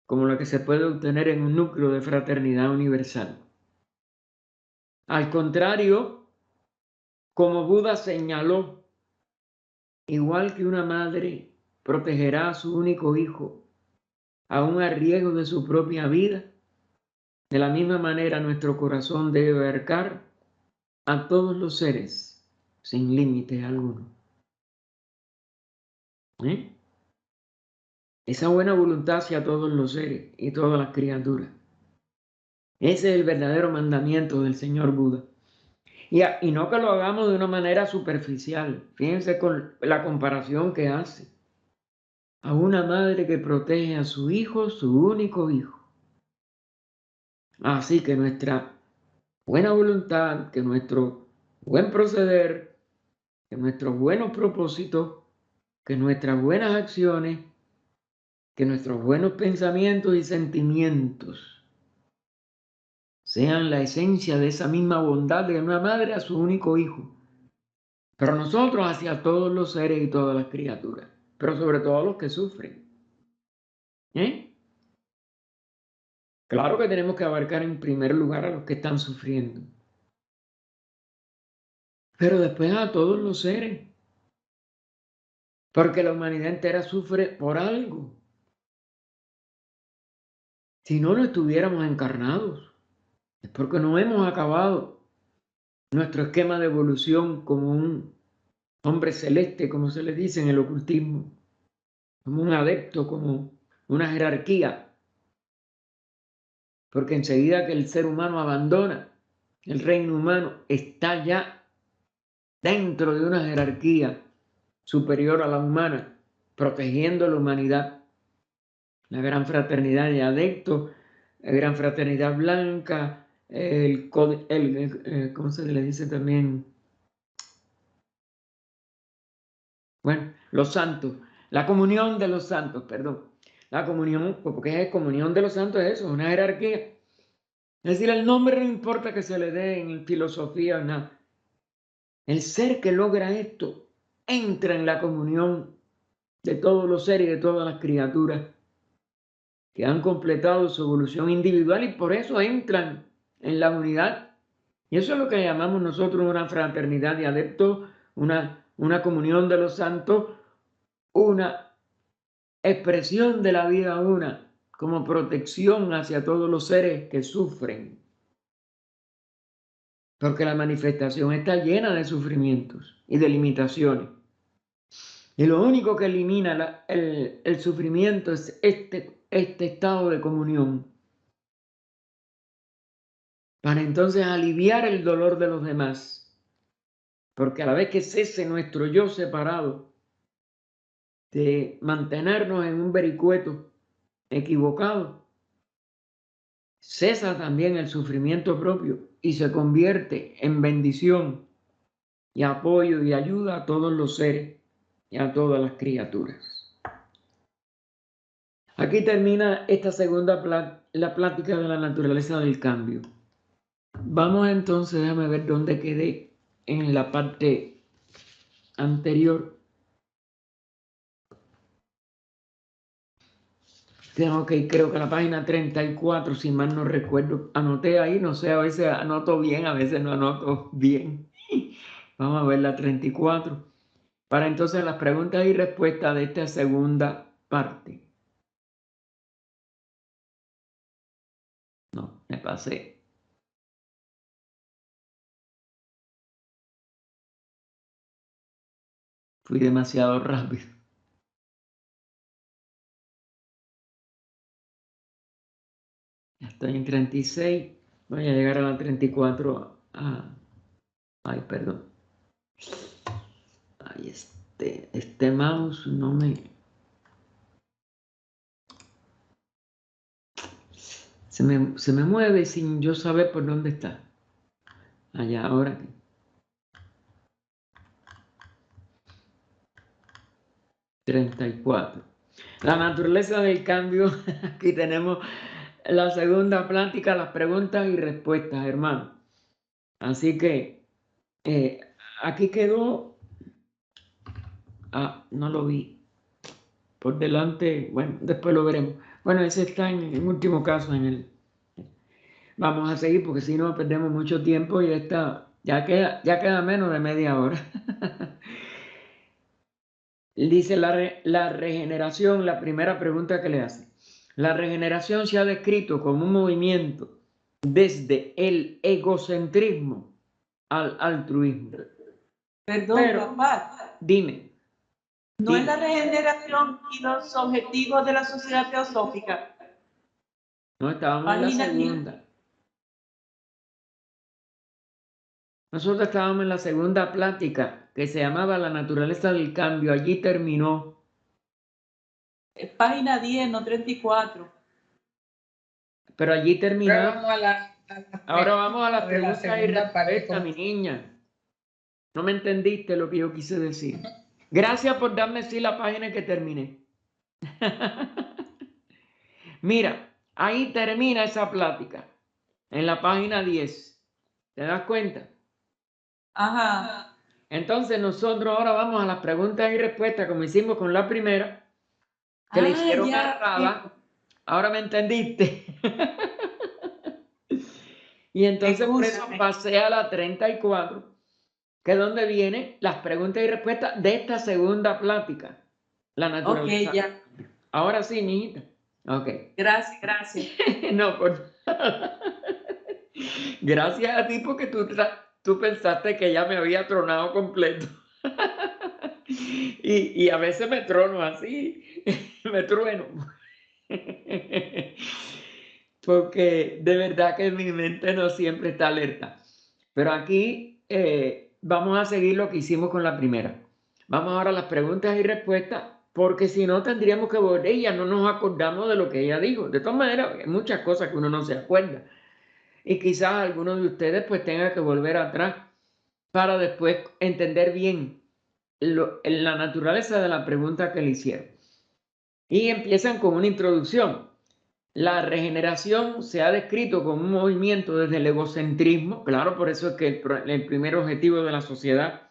como la que se puede obtener en un núcleo de fraternidad universal. Al contrario, como Buda señaló, igual que una madre protegerá a su único hijo, aun a riesgo de su propia vida, de la misma manera nuestro corazón debe abarcar a todos los seres sin límite alguno. Esa buena voluntad hacia todos los seres y todas las criaturas. Ese es el verdadero mandamiento del Señor Buda. Y no que lo hagamos de una manera superficial. Fíjense con la comparación que hace. A una madre que protege a su hijo, su único hijo. Así que nuestra buena voluntad, que nuestro buen proceder, que nuestros buenos propósitos, que nuestras buenas acciones, que nuestros buenos pensamientos y sentimientos sean la esencia de esa misma bondad de una madre a su único hijo. Pero nosotros hacia todos los seres y todas las criaturas, pero sobre todo los que sufren. Claro que tenemos que abarcar en primer lugar a los que están sufriendo, pero después a todos los seres, porque la humanidad entera sufre por algo. Si no, no estuviéramos encarnados. Es porque no hemos acabado nuestro esquema de evolución como un hombre celeste, como se le dice en el ocultismo, como un adepto, como una jerarquía. Porque enseguida que el ser humano abandona el reino humano, está ya dentro de una jerarquía superior a la humana, protegiendo a la humanidad. La gran fraternidad de adeptos, la gran fraternidad blanca, ¿cómo se le dice también? Bueno, los santos, la comunión de los santos, perdón. La comunión, porque es comunión de los santos, es eso, una jerarquía. Es decir, el nombre no importa que se le dé en filosofía o nada. El ser que logra esto entra en la comunión de todos los seres y de todas las criaturas que han completado su evolución individual y por eso entran en la unidad. Y eso es lo que llamamos nosotros una fraternidad de adeptos, una comunión de los santos, una expresión de la vida una, como protección hacia todos los seres que sufren. Porque la manifestación está llena de sufrimientos y de limitaciones. Y lo único que elimina el sufrimiento es este estado de comunión, para entonces aliviar el dolor de los demás. Porque a la vez que cese nuestro yo separado, de mantenernos en un vericueto equivocado, cesa también el sufrimiento propio y se convierte en bendición y apoyo y ayuda a todos los seres y a todas las criaturas. Aquí termina esta segunda la plática de la naturaleza del cambio. Vamos entonces, déjame ver dónde quedé en la parte anterior. Tengo que ir, creo que a la página 34, si mal no recuerdo. Anoté ahí, no sé, a veces anoto bien, a veces no anoto bien. Vamos a ver la 34. Para entonces las preguntas y respuestas de esta segunda parte. No, me pasé. Fui demasiado rápido. Ya estoy en 36. Voy a llegar a la 34. Ay, perdón. Ay, este mouse no me... Se me mueve sin yo saber por dónde está. Allá, ahora. 34. La naturaleza del cambio. Aquí tenemos la segunda plática, las preguntas y respuestas, hermano. Así que aquí quedó. No lo vi. Por delante, bueno, después lo veremos. Bueno, ese está en último caso en el... Vamos a seguir porque si no perdemos mucho tiempo y ya queda menos de media hora. Dice la regeneración, la primera pregunta que le hace. La regeneración se ha descrito como un movimiento desde el egocentrismo al altruismo. Perdón, papá. Dime. ¿No es la regeneración y los objetivos de la sociedad teosófica? No, estábamos en la segunda. Nosotros estábamos en la segunda plática que se llamaba La naturaleza del cambio. Allí terminó. Página 10, no 34. Pero allí terminó. Ahora vamos a las preguntas y respuestas, mi niña. No me entendiste lo que yo quise decir. Gracias por darme sí la página que terminé. Mira, ahí termina esa plática. En la página 10. ¿Te das cuenta? Ajá. Entonces nosotros ahora vamos a las preguntas y respuestas como hicimos con la primera. Que le hicieron errada. Ahora me entendiste. Y entonces por eso pasé a la 34, que es donde vienen las preguntas y respuestas de esta segunda plática. La naturaleza. Ok, ya. Ahora sí, niñita. Ok. Gracias. No, gracias a ti porque tú pensaste que ya me había tronado completo. Y a veces me trono así, me trueno. Porque de verdad que mi mente no siempre está alerta. Pero aquí vamos a seguir lo que hicimos con la primera. Vamos ahora a las preguntas y respuestas, porque si no tendríamos que volver y ya no nos acordamos de lo que ella dijo. De todas maneras, hay muchas cosas que uno no se acuerda. Y quizás alguno de ustedes pues tenga que volver atrás para después entender bien la naturaleza de la pregunta que le hicieron. Y empiezan con una introducción. La regeneración se ha descrito como un movimiento desde el egocentrismo, claro, por eso es que el primer objetivo de la sociedad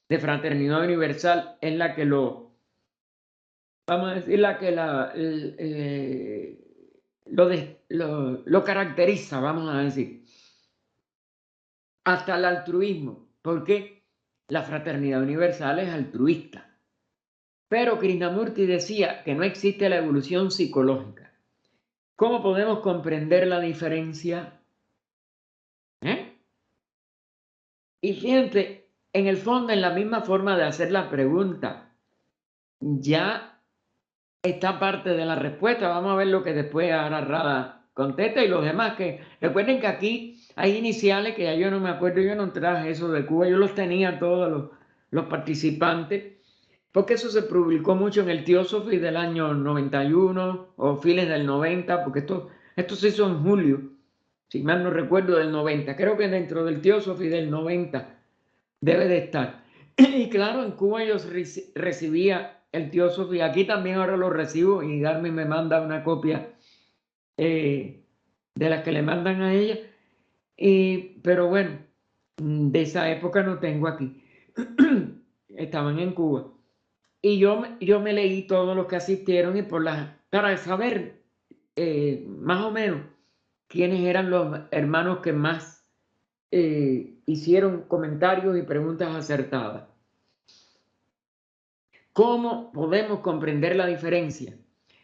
de fraternidad universal es la que lo, vamos a decir, la que lo caracteriza, vamos a decir, hasta el altruismo, porque la fraternidad universal es altruista. Pero Krishnamurti decía que no existe la evolución psicológica. ¿Cómo podemos comprender la diferencia? Y fíjense, en el fondo, en la misma forma de hacer la pregunta, ya está parte de la respuesta. Vamos a ver lo que después ahora Rada contesta y los demás. Que recuerden que aquí hay iniciales que ya yo no me acuerdo, yo no traje eso de Cuba, yo los tenía todos los participantes, porque eso se publicó mucho en el Theosophy del año 91 o fines del 90, porque esto se hizo en julio, si mal no recuerdo, del 90. Creo que dentro del Theosophy del 90 debe de estar. Y claro, en Cuba yo recibía el Theosophy, aquí también ahora lo recibo y Garmin me manda una copia de las que le mandan a ella. Pero bueno, de esa época no tengo aquí. Estaban en Cuba. Y yo me leí todos los que asistieron y para saber más o menos quiénes eran los hermanos que más hicieron comentarios y preguntas acertadas. ¿Cómo podemos comprender la diferencia?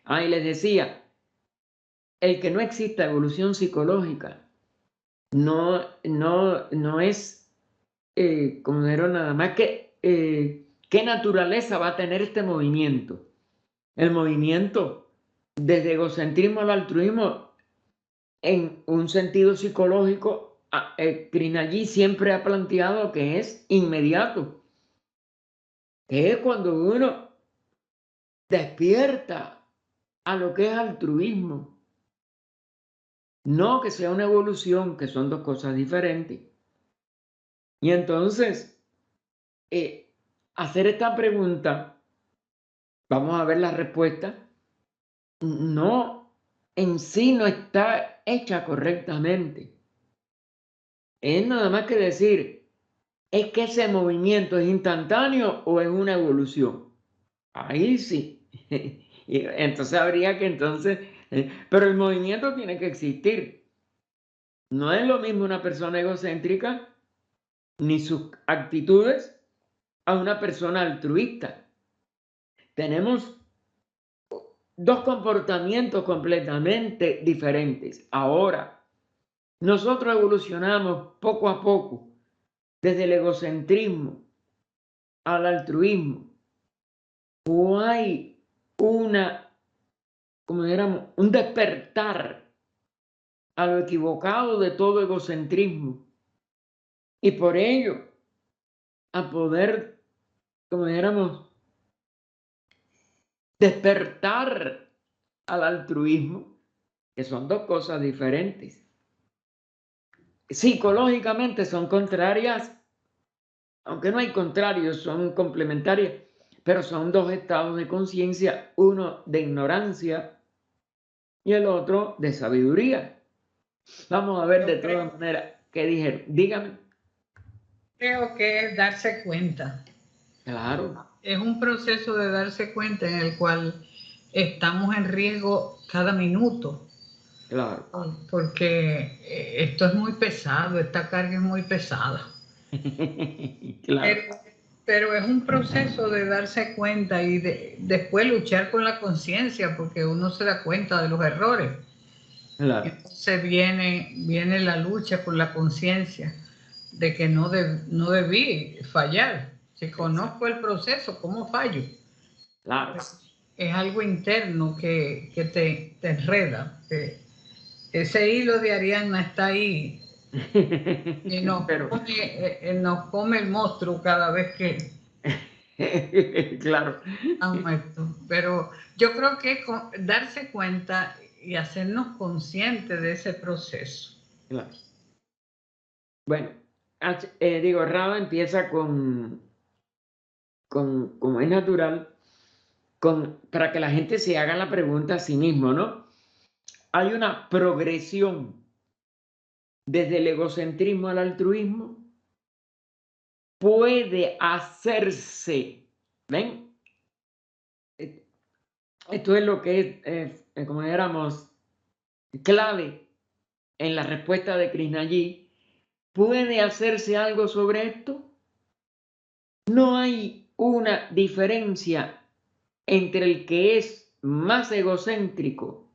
Y les decía, el que no exista evolución psicológica no es, como dijeron, nada más que qué naturaleza va a tener este movimiento. El movimiento desde egocentrismo al altruismo en un sentido psicológico, Krishnaji siempre ha planteado que es inmediato, que es cuando uno despierta a lo que es altruismo, no que sea una evolución, que son dos cosas diferentes. Y entonces, hacer esta pregunta, vamos a ver la respuesta, no, en sí no está hecha correctamente. Es nada más que decir, ¿es que ese movimiento es instantáneo o es una evolución? Ahí sí. Y entonces habría que pero el movimiento tiene que existir. No es lo mismo una persona egocéntrica ni sus actitudes a una persona altruista. Tenemos dos comportamientos completamente diferentes. Ahora, nosotros evolucionamos poco a poco desde el egocentrismo al altruismo. O hay como diéramos, un despertar a lo equivocado de todo egocentrismo Y por ello, a poder, como dijéramos, despertar al altruismo, que son dos cosas diferentes. Psicológicamente son contrarias, aunque no hay contrarios, son complementarias, pero son dos estados de conciencia, uno de ignorancia y el otro de sabiduría. Vamos a ver de todas maneras qué dijeron. Dígame. Creo que es darse cuenta. Claro. Es un proceso de darse cuenta en el cual estamos en riesgo cada minuto. Claro. Porque esto es muy pesado, esta carga es muy pesada. Claro. Pero es un proceso de darse cuenta y después luchar con la conciencia, porque uno se da cuenta de los errores. Claro. Entonces viene la lucha con la conciencia de que no debí fallar. Si conozco el proceso, ¿cómo fallo? Claro. Es algo interno que te enreda. Ese hilo de Ariadna está ahí y nos come el monstruo cada vez que claro. han muerto. Pero yo creo que darse cuenta y hacernos conscientes de ese proceso. Claro. Bueno, Raba empieza con, como es natural, para que la gente se haga la pregunta a sí mismo, ¿no? Hay una progresión desde el egocentrismo al altruismo. Puede hacerse, ¿ven? Esto es lo que es, como dijéramos, clave en la respuesta de Krishnajit. ¿Puede hacerse algo sobre esto? No hay una diferencia entre el que es más egocéntrico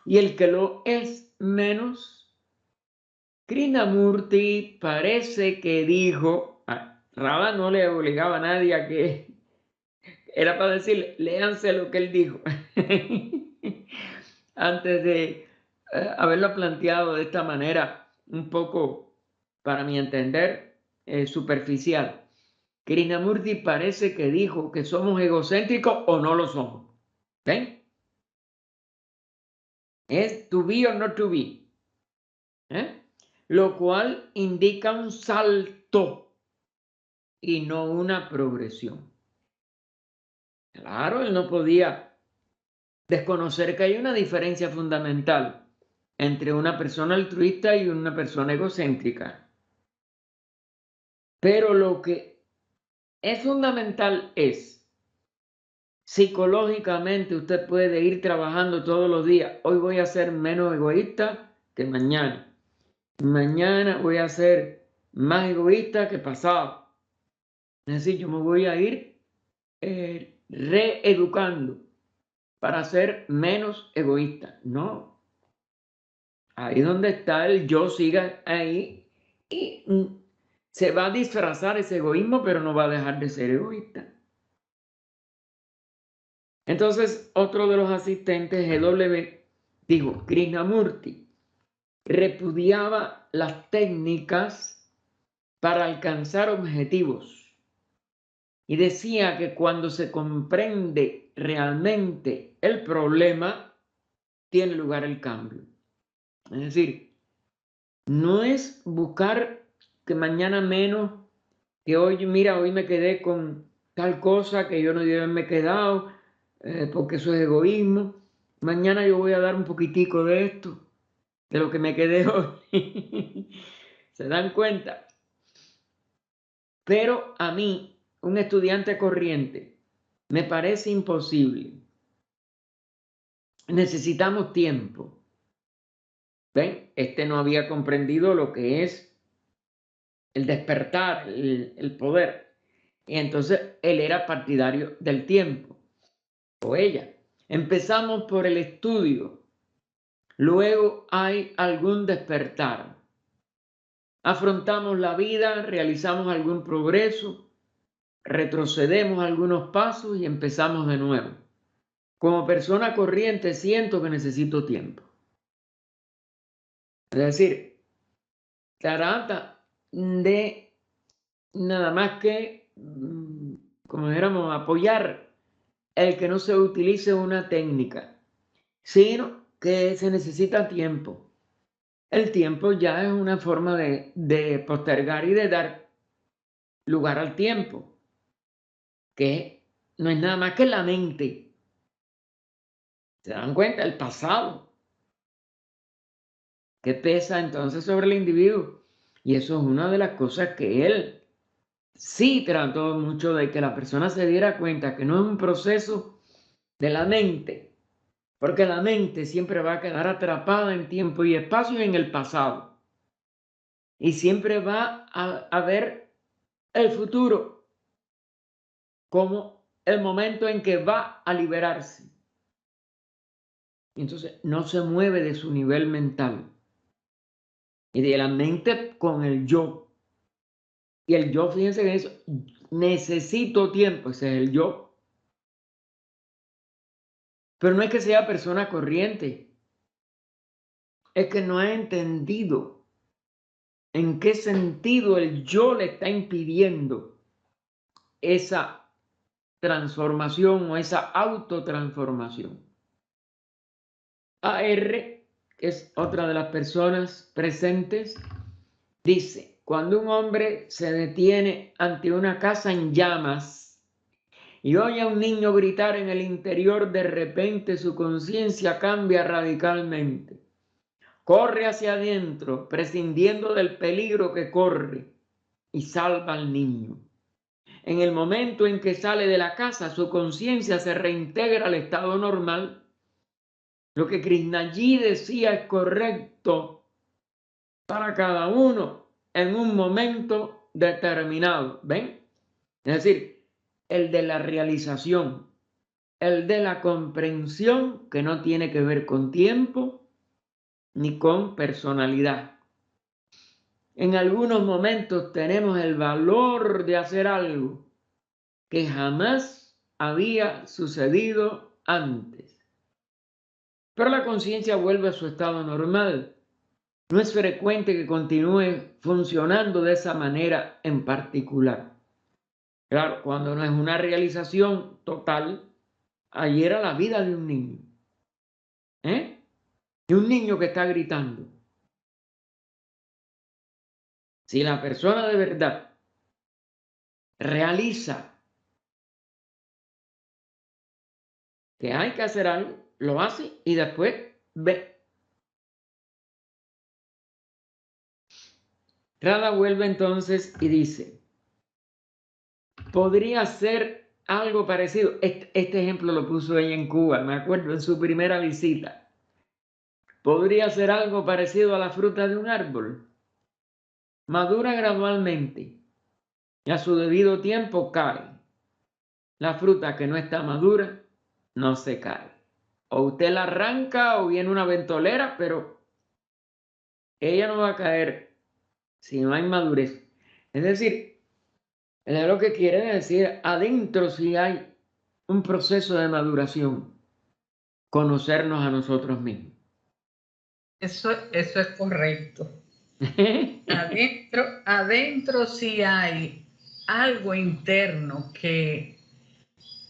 y el que lo es menos. Krishnamurti parece que dijo, Rava no le obligaba a nadie a que, era para decirle, léanse lo que él dijo, antes de haberlo planteado de esta manera, un poco, para mi entender, superficial. Krishnamurti parece que dijo que somos egocéntricos o no lo somos. ¿Ven? Es to be or not to be. Lo cual indica un salto y no una progresión. Claro, él no podía desconocer que hay una diferencia fundamental entre una persona altruista y una persona egocéntrica. Pero lo que es fundamental es, psicológicamente usted puede ir trabajando todos los días. Hoy voy a ser menos egoísta que mañana. Mañana voy a ser más egoísta que pasado. Es decir, yo me voy a ir reeducando para ser menos egoísta. No. Ahí donde está el yo, siga ahí y se va a disfrazar ese egoísmo, pero no va a dejar de ser egoísta. Entonces, otro de los asistentes, GW, dijo, Krishnamurti repudiaba las técnicas para alcanzar objetivos y decía que cuando se comprende realmente el problema, tiene lugar el cambio. Es decir, no es buscar que mañana menos, que hoy, mira, hoy me quedé con tal cosa que yo no debía haberme quedado, porque eso es egoísmo. Mañana yo voy a dar un poquitico de esto, de lo que me quedé hoy. ¿Se dan cuenta? Pero a mí, un estudiante corriente, me parece imposible. Necesitamos tiempo. ¿Ven? Este no había comprendido lo que es el despertar, el poder. Y entonces él era partidario del tiempo, o ella. Empezamos por el estudio, luego hay algún despertar. Afrontamos la vida, realizamos algún progreso, retrocedemos algunos pasos y empezamos de nuevo. Como persona corriente siento que necesito tiempo. Es decir, Tarata de nada más que, como dijéramos, apoyar el que no se utilice una técnica, sino que se necesita tiempo. El tiempo ya es una forma de postergar y de dar lugar al tiempo, que no es nada más que la mente. ¿Se dan cuenta? El pasado, que pesa entonces sobre el individuo. Y eso es una de las cosas que él sí trató mucho de que la persona se diera cuenta, que no es un proceso de la mente, porque la mente siempre va a quedar atrapada en tiempo y espacio y en el pasado. Y siempre va a ver el futuro como el momento en que va a liberarse. Y entonces no se mueve de su nivel mental y de la mente con el yo. Y el yo, fíjense que eso, necesito tiempo, ese es el yo. Pero no es que sea persona corriente, es que no ha entendido en qué sentido el yo le está impidiendo esa transformación o esa autotransformación. AR, que es otra de las personas presentes, dice: cuando un hombre se detiene ante una casa en llamas y oye a un niño gritar en el interior, de repente su conciencia cambia radicalmente. Corre hacia adentro, prescindiendo del peligro que corre, y salva al niño. En el momento en que sale de la casa, su conciencia se reintegra al estado normal. Lo que Krishnajī decía es correcto para cada uno en un momento determinado. ¿Ven? Es decir, el de la realización, el de la comprensión, que no tiene que ver con tiempo ni con personalidad. En algunos momentos tenemos el valor de hacer algo que jamás había sucedido antes. Pero la conciencia vuelve a su estado normal. No es frecuente que continúe funcionando de esa manera en particular. Claro, cuando no es una realización total, ahí era la vida de un niño. De un niño que está gritando. Si la persona de verdad realiza que hay que hacer algo, lo hace y después ve. Radha vuelve entonces y dice: podría ser algo parecido. Este ejemplo lo puso ella en Cuba, me acuerdo, en su primera visita. Podría ser algo parecido a la fruta de un árbol. Madura gradualmente y a su debido tiempo cae. La fruta que no está madura no se cae. O usted la arranca o viene una ventolera, pero ella no va a caer si no hay madurez. Es decir, es lo que quiere decir, adentro sí hay un proceso de maduración, conocernos a nosotros mismos. Eso es correcto. Adentro sí hay algo interno que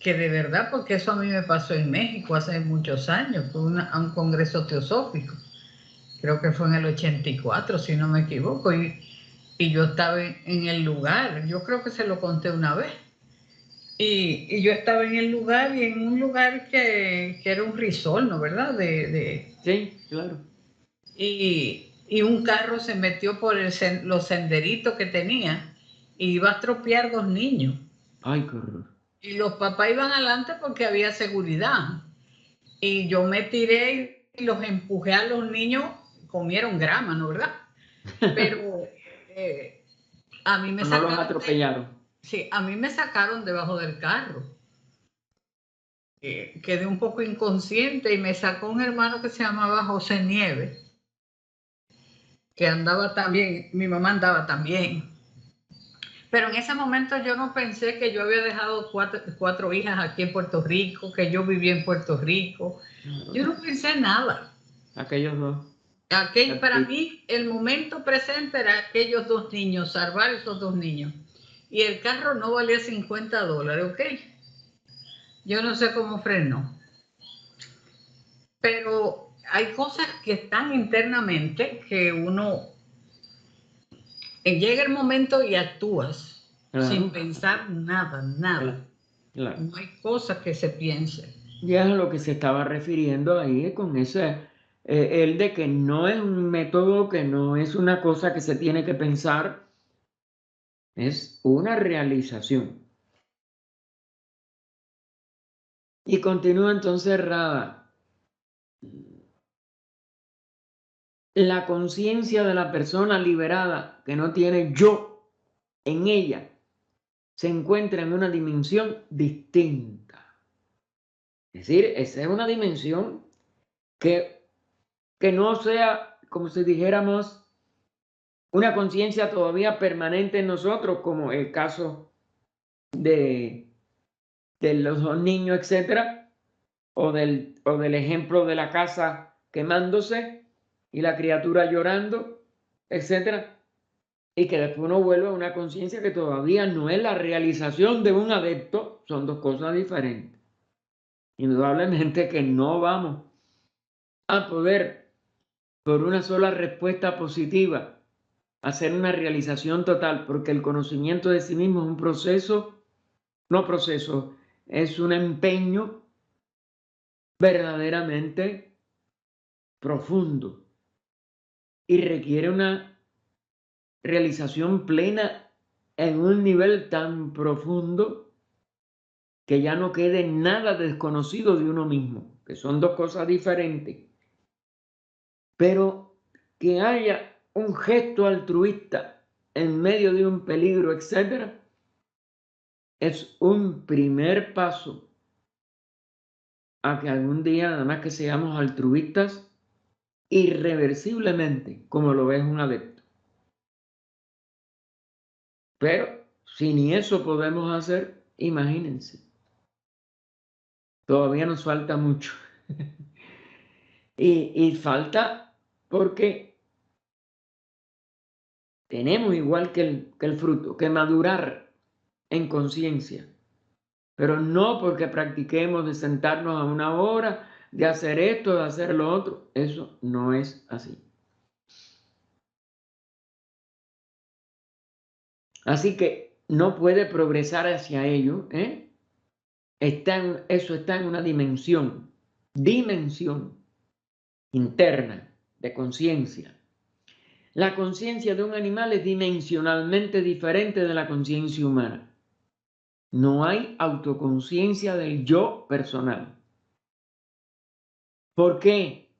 de verdad, porque eso a mí me pasó en México hace muchos años, fue a un congreso teosófico, creo que fue en el 84, si no me equivoco, y yo estaba en el lugar, yo creo que se lo conté una vez, y yo estaba en el lugar, y en un lugar que era un risol, ¿no? ¿Verdad? Sí, claro. Y un carro se metió por los senderitos que tenía y iba a atropellar 2 niños. Ay, qué horror. Y los papás iban adelante porque había seguridad. Y yo me tiré y los empujé a los niños, comieron grama, ¿no? ¿Verdad? Pero a mí me sacaron. No los atropellaron. Sí, a mí me sacaron debajo del carro. Quedé un poco inconsciente y me sacó un hermano que se llamaba José Nieves, que andaba también, mi mamá andaba también. Pero en ese momento yo no pensé que yo había dejado 4 hijas aquí en Puerto Rico, que yo vivía en Puerto Rico. Yo no pensé nada. Aquellos dos. Para mí, el momento presente era aquellos 2 niños, salvar esos 2 niños. Y el carro no valía $50, ¿ok? Yo no sé cómo frenó. Pero hay cosas que están internamente que uno llega el momento y actúas sin pensar nada. Claro. No hay cosas que se piensen. Y es a lo que se estaba refiriendo ahí con ese, el de que no es un método, que no es una cosa que se tiene que pensar, es una realización. Y continúa entonces Rada. La conciencia de la persona liberada que no tiene yo en ella se encuentra en una dimensión distinta. Es decir, esa es una dimensión que no sea, como si dijéramos, una conciencia todavía permanente en nosotros, como el caso de los 2 niños, etcétera, o del ejemplo de la casa quemándose y la criatura llorando, etcétera, y que después uno vuelve a una conciencia que todavía no es la realización de un adepto. Son 2 cosas diferentes. Indudablemente que no vamos a poder, por una sola respuesta positiva, hacer una realización total, porque el conocimiento de sí mismo es un proceso, es un empeño verdaderamente profundo y requiere una realización plena en un nivel tan profundo que ya no quede nada desconocido de uno mismo, que son 2 cosas diferentes, pero que haya un gesto altruista en medio de un peligro, etcétera, es un primer paso a que algún día, nada más que seamos altruistas irreversiblemente, como lo es un adepto. Pero si ni eso podemos hacer, imagínense. Todavía nos falta mucho. y falta porque tenemos, igual que el fruto, que madurar en conciencia. Pero no porque practiquemos de sentarnos a una hora, de hacer esto, de hacer lo otro. Eso no es así. Así que no puede progresar hacia ello. Eso está en una dimensión interna de conciencia. La conciencia de un animal es dimensionalmente diferente de la conciencia humana. No hay autoconciencia del yo personal. ¿Por qué?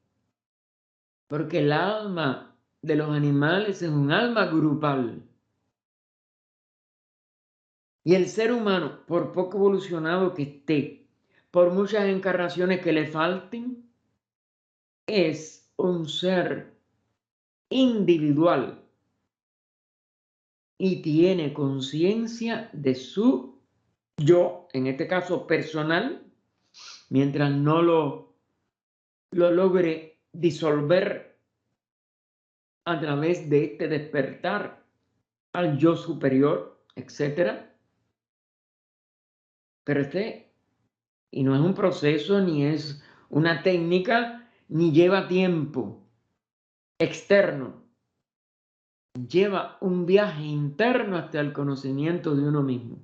Porque el alma de los animales es un alma grupal. Y el ser humano, por poco evolucionado que esté, por muchas encarnaciones que le falten, es un ser individual y tiene conciencia de su yo, en este caso personal, mientras no lo logre disolver a través de este despertar al yo superior, etc. Pero y no es un proceso, ni es una técnica, ni lleva tiempo externo. Lleva un viaje interno hasta el conocimiento de uno mismo,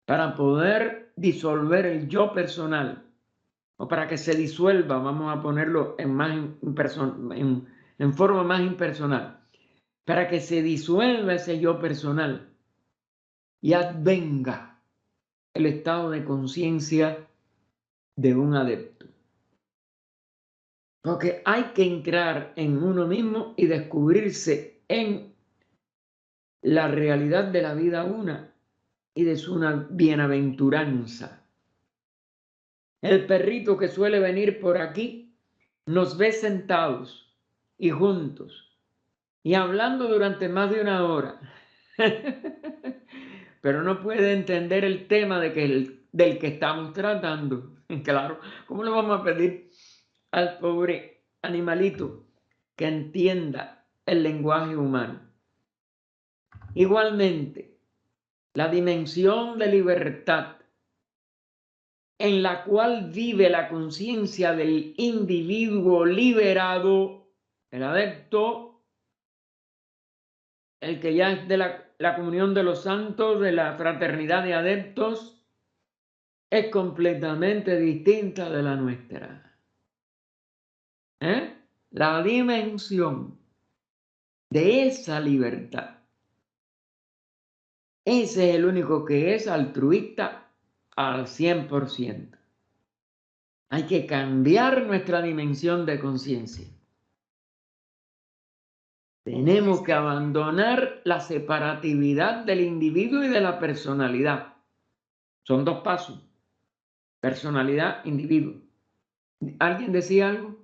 para poder disolver el yo personal, o para que se disuelva, vamos a ponerlo en forma más impersonal, para que se disuelva ese yo personal y advenga el estado de conciencia de un adepto. Porque hay que entrar en uno mismo y descubrirse en la realidad de la vida una y de su bienaventuranza. El perrito que suele venir por aquí nos ve sentados y juntos y hablando durante más de una hora, pero no puede entender el tema del que estamos tratando. Claro, ¿cómo le vamos a pedir al pobre animalito que entienda el lenguaje humano. Igualmente, la dimensión de libertad en la cual vive la conciencia del individuo liberado, el adepto, el que ya es de la comunión de los santos, de la fraternidad de adeptos, es completamente distinta de la nuestra. La dimensión de esa libertad. Ese es el único que es altruista al 100%. Hay que cambiar nuestra dimensión de conciencia. Tenemos que abandonar la separatividad del individuo y de la personalidad. Son dos pasos. Personalidad, individuo. ¿Alguien decía algo?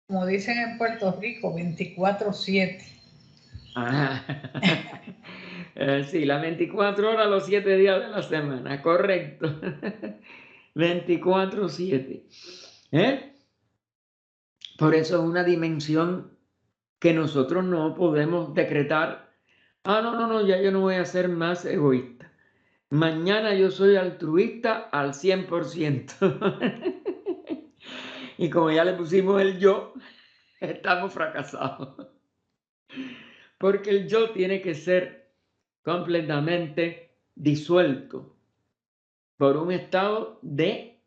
Como dicen en Puerto Rico, 24/7. Sí, las 24 horas, los 7 días de la semana, correcto. 24/7. Por eso es una dimensión que nosotros no podemos decretar. No, ya yo no voy a ser más egoísta. Mañana yo soy altruista al 100%. Y como ya le pusimos el yo, estamos fracasados. Porque el yo tiene que ser completamente disuelto por un estado de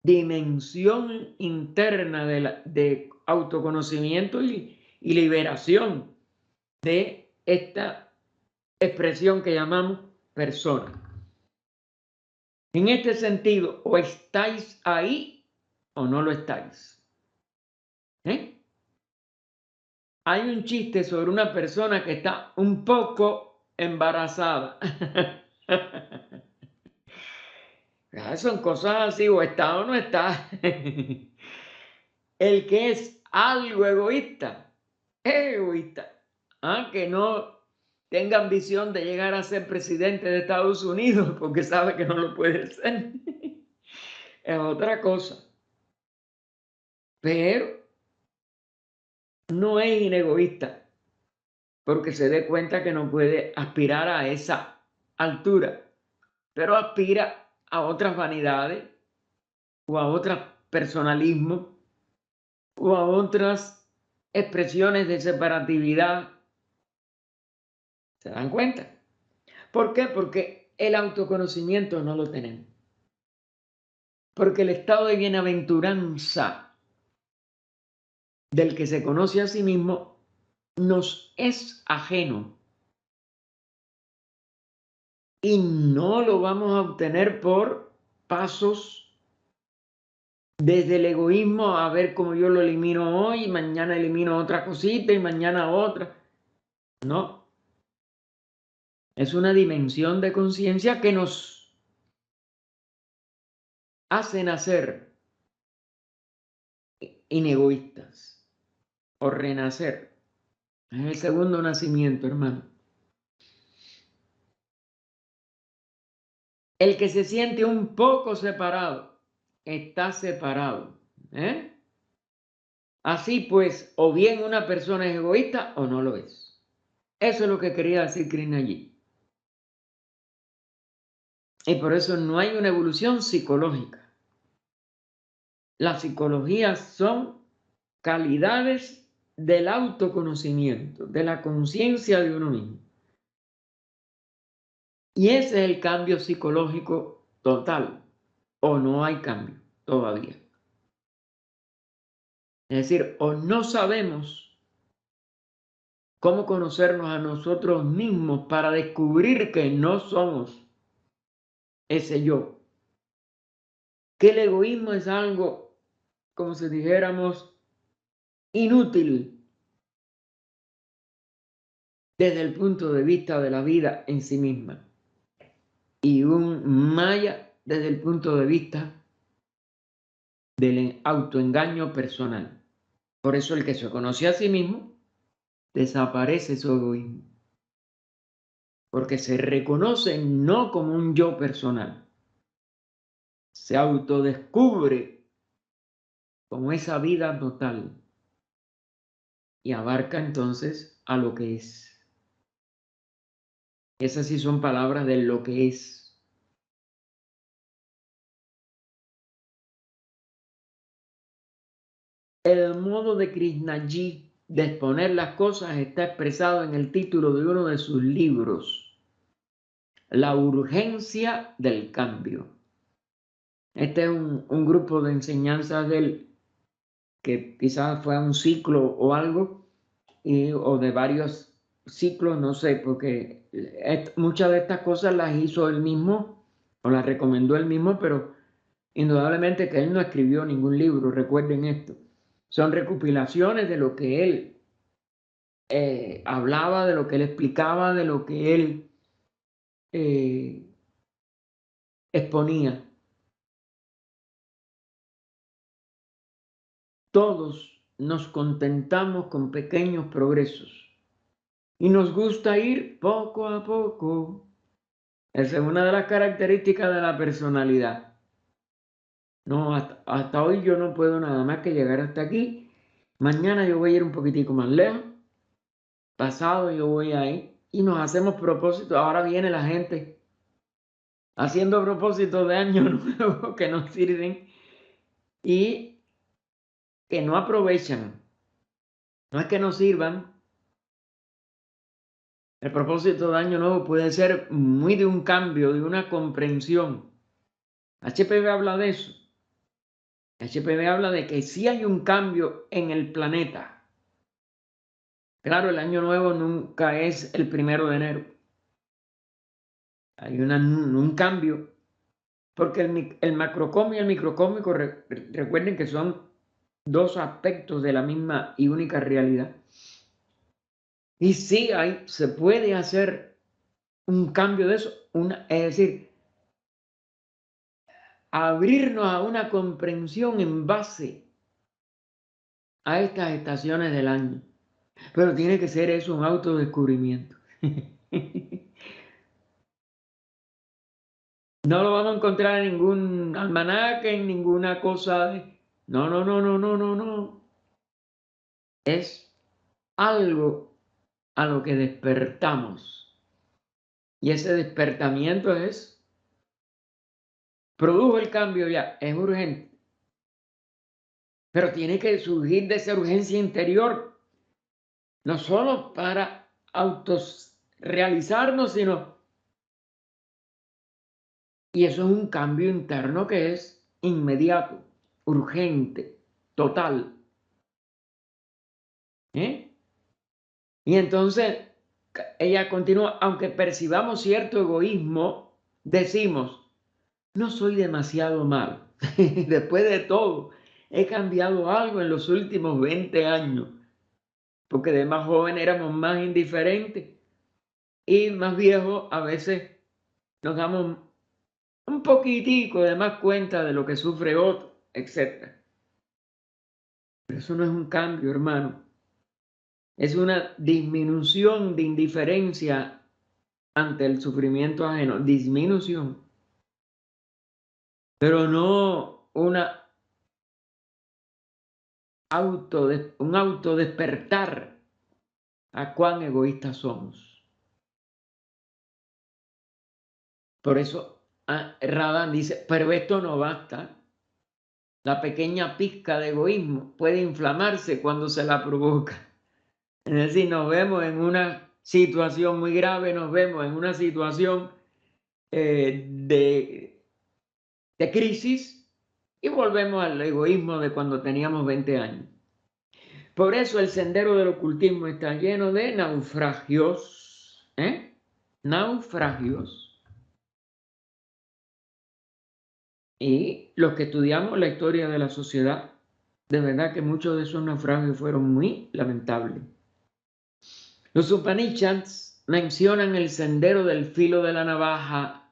dimensión interna de autoconocimiento y liberación de esta expresión que llamamos persona. En este sentido, o estáis ahí o no lo estáis. Hay un chiste sobre una persona que está un poco embarazada. Son cosas así, o está o no está. El que es algo egoísta, es egoísta. Que no tenga ambición de llegar a ser presidente de Estados Unidos porque sabe que no lo puede ser. Es otra cosa. Pero no es inegoísta porque se dé cuenta que no puede aspirar a esa altura, pero aspira a otras vanidades o a otros personalismos o a otras expresiones de separatividad. ¿Se dan cuenta? ¿Por qué? Porque el autoconocimiento no lo tenemos. Porque el estado de bienaventuranza del que se conoce a sí mismo nos es ajeno. Y no lo vamos a obtener por pasos desde el egoísmo a ver cómo yo lo elimino hoy, mañana elimino otra cosita y mañana otra. No. Es una dimensión de conciencia que nos hace nacer inegoístas o renacer. Es el segundo nacimiento, hermano. El que se siente un poco separado, está separado. Así pues, o bien una persona es egoísta o no lo es. Eso es lo que quería decir Krishna allí. Y por eso no hay una evolución psicológica. Las psicologías son calidades del autoconocimiento, de la conciencia de uno mismo. Y ese es el cambio psicológico total. O no hay cambio todavía. Es decir, o no sabemos cómo conocernos a nosotros mismos para descubrir que no somos ese yo. Que el egoísmo es algo, como si dijéramos, inútil desde el punto de vista de la vida en sí misma. Y un maya desde el punto de vista del autoengaño personal. Por eso el que se conoce a sí mismo, desaparece su egoísmo. Porque se reconoce no como un yo personal. Se autodescubre como esa vida total. y abarca entonces a lo que es. Esas sí son palabras de lo que es. El modo de Krishnajit de exponer las cosas está expresado en el título de uno de sus libros, La urgencia del cambio. Este es un grupo de enseñanzas de él, que quizás fue un ciclo o algo, o de varios ciclos, no sé, porque muchas de estas cosas las hizo él mismo o las recomendó él mismo, pero indudablemente que él no escribió ningún libro, recuerden esto. Son recopilaciones de lo que él hablaba, de lo que él explicaba, de lo que él exponía. Todos nos contentamos con pequeños progresos y nos gusta ir poco a poco. Esa es una de las características de la personalidad. No, hasta hoy yo no puedo nada más que llegar hasta aquí. Mañana yo voy a ir un poquitico más lejos. Pasado yo voy ahí. Y nos hacemos propósitos. Ahora viene la gente haciendo propósitos de año nuevo que no sirven y que no aprovechan. No es que no sirvan. El propósito de año nuevo puede ser muy de un cambio, de una comprensión. HPV habla de eso. HPV habla de que sí hay un cambio en el planeta. Claro, el año nuevo nunca es el 1 de enero. Hay un cambio, porque el macrocosmo y el microcósmico, recuerden que son dos aspectos de la misma y única realidad. Y sí, se puede hacer un cambio de eso, es decir, abrirnos a una comprensión en base a estas estaciones del año. Pero tiene que ser eso un autodescubrimiento. No lo vamos a encontrar en ningún almanaque, en ninguna cosa de... No, no, no, no, no, no, no. Es algo a lo que despertamos. Y ese despertamiento produjo el cambio ya, es urgente. Pero tiene que surgir de esa urgencia interior, no solo para realizarnos, sino... Y eso es un cambio interno que es inmediato, urgente, total. Y entonces ella continúa, aunque percibamos cierto egoísmo, decimos, no soy demasiado malo. Después de todo, he cambiado algo en los últimos 20 años, porque de más joven éramos más indiferentes y más viejos a veces nos damos un poquitico de más cuenta de lo que sufre otro, etc. Pero eso no es un cambio, hermano. Es una disminución de indiferencia ante el sufrimiento ajeno, disminución, pero no un autodespertar a cuán egoístas somos. Por eso Radhan dice, pero esto no basta. La pequeña pizca de egoísmo puede inflamarse cuando se la provoca. Es decir, nos vemos en una situación muy grave, nos vemos en una situación de crisis y volvemos al egoísmo de cuando teníamos 20 años. Por eso el sendero del ocultismo está lleno de naufragios. Naufragios. Y los que estudiamos la historia de la sociedad, de verdad que muchos de esos naufragios fueron muy lamentables. Los Upanishads mencionan el sendero del filo de la navaja,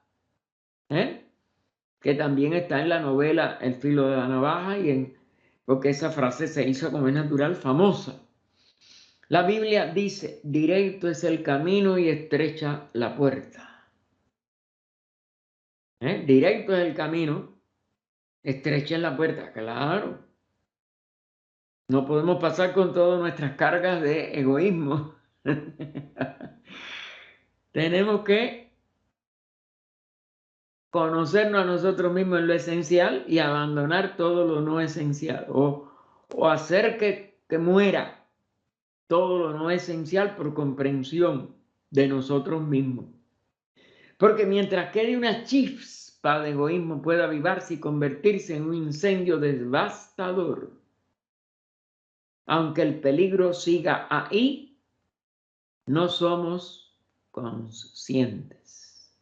que también está en la novela El filo de la navaja, porque esa frase se hizo, como es natural, famosa. La Biblia dice, directo es el camino y estrecha la puerta. Directo es el camino, estrecha es la puerta, claro. No podemos pasar con todas nuestras cargas de egoísmo. Tenemos que conocernos a nosotros mismos en lo esencial y abandonar todo lo no esencial. O hacer que muera todo lo no esencial por comprensión de nosotros mismos. Porque mientras quede una chispa de egoísmo puede avivarse y convertirse en un incendio devastador. Aunque el peligro siga ahí, no somos conscientes.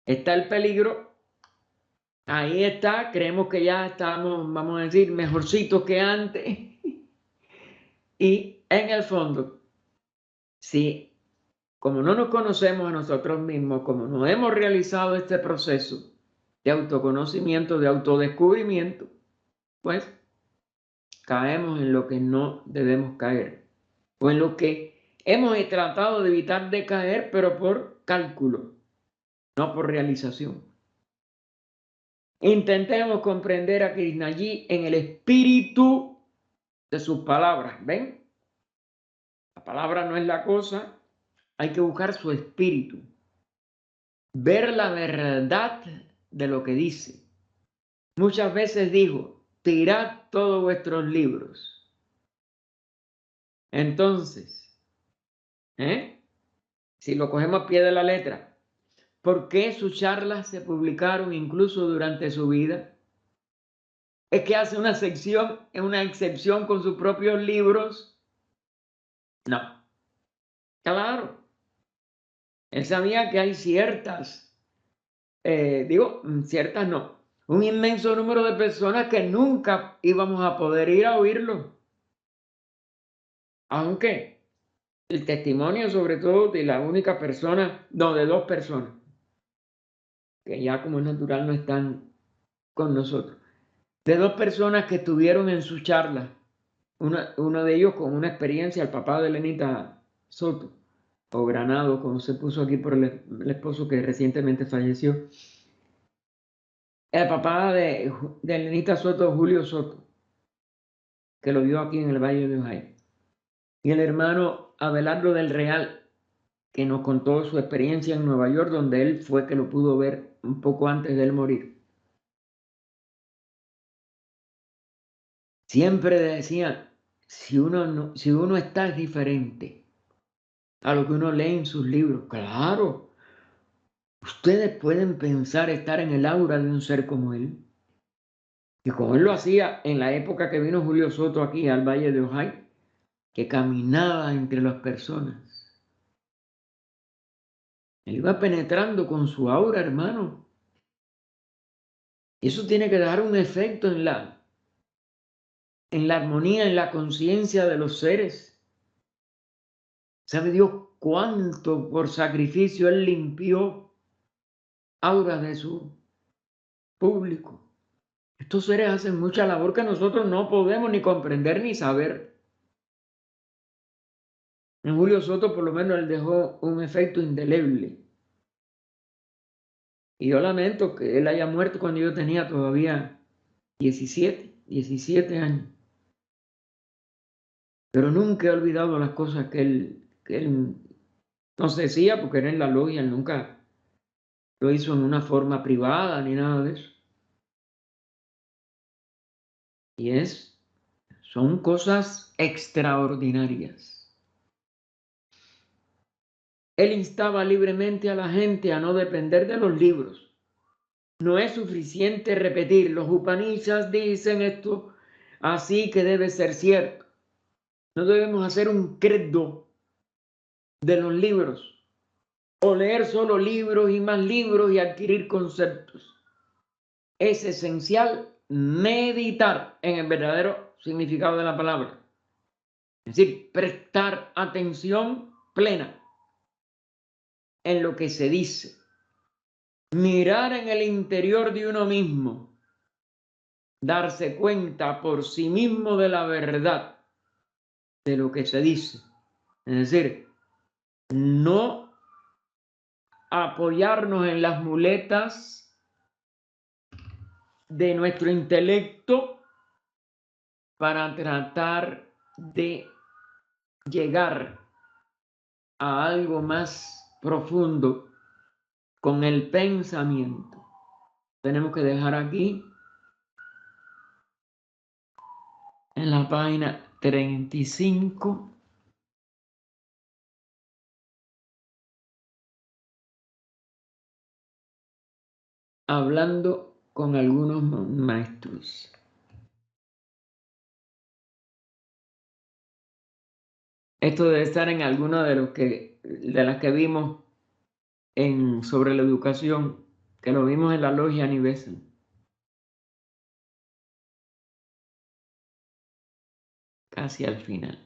Está el peligro, ahí está, creemos que ya estamos, vamos a decir, mejorcitos que antes. Y en el fondo, si como no nos conocemos a nosotros mismos, como no hemos realizado este proceso de autoconocimiento, de autodescubrimiento, pues caemos en lo que no debemos caer, o en lo que hemos tratado de evitar de caer, pero por cálculo, no por realización. Intentemos comprender a Krishnajit en el espíritu de sus palabras. ¿Ven? La palabra no es la cosa, hay que buscar su espíritu. Ver la verdad de lo que dice. Muchas veces dijo, tirad todos vuestros libros. Entonces, si lo cogemos a pie de la letra, ¿por qué sus charlas se publicaron incluso durante su vida? ¿Es que hace una excepción con sus propios libros? No. Claro. Él sabía que hay ciertas no, un inmenso número de personas que nunca íbamos a poder ir a oírlo. Aunque el testimonio, sobre todo, de la única persona, no, de dos personas, que ya como es natural no están con nosotros, de dos personas que estuvieron en su charla, uno de ellos con una experiencia, el papá de Lenita Soto, o Granado, como se puso aquí por el esposo que recientemente falleció. El papá de Lenita Soto, Julio Soto, que lo vio aquí en el Valle de Ojai. Y el hermano Abelardo del Real, que nos contó su experiencia en Nueva York, donde él fue que lo pudo ver un poco antes de él morir. Siempre decía, si uno está es diferente a lo que uno lee en sus libros. Claro, ustedes pueden pensar estar en el aura de un ser como él. Y como él lo hacía en la época que vino Julio Soto aquí al Valle de Ojai, que caminaba entre las personas. Él iba penetrando con su aura, hermano. Eso tiene que dar un efecto en la armonía, en la conciencia de los seres. ¿Sabe Dios cuánto por sacrificio Él limpió auras de su público? Estos seres hacen mucha labor que nosotros no podemos ni comprender ni saber. En Julio Soto por lo menos él dejó un efecto indeleble. Y yo lamento que él haya muerto cuando yo tenía todavía 17 años. Pero nunca he olvidado las cosas que él nos decía, porque era en la logia, él nunca lo hizo en una forma privada ni nada de eso. Y son cosas extraordinarias. Él instaba libremente a la gente a no depender de los libros. No es suficiente repetir, los Upanishads dicen esto, así que debe ser cierto. No debemos hacer un credo de los libros o leer solo libros y más libros y adquirir conceptos. Es esencial meditar en el verdadero significado de la palabra. Es decir, prestar atención plena en lo que se dice. Mirar en el interior de uno mismo. Darse cuenta por sí mismo de la verdad de lo que se dice. Es decir, no apoyarnos en las muletas de nuestro intelecto para tratar de llegar a algo más profundo con el pensamiento. Tenemos que dejar aquí en la página 35. Hablando con algunos maestros. Esto debe estar en alguna de las que vimos sobre la educación, que lo vimos en la logia Nivesen. Casi al final.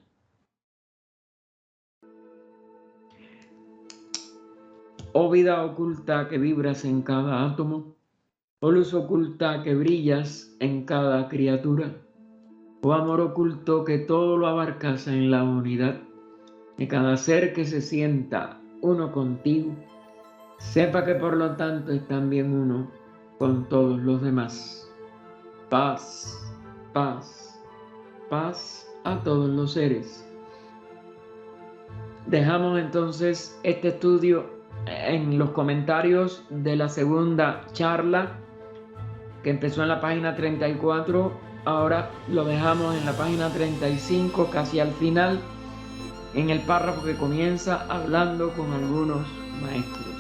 Oh vida oculta que vibras en cada átomo, oh luz oculta que brillas en cada criatura, oh amor oculto que todo lo abarcas en la unidad de cada ser que se sienta uno contigo, sepa que por lo tanto es también uno con todos los demás. Paz, paz, paz a todos los seres. Dejamos entonces este estudio en los comentarios de la segunda charla que empezó en la página 34. Ahora lo dejamos en la página 35, casi al final, en el párrafo que comienza hablando con algunos maestros.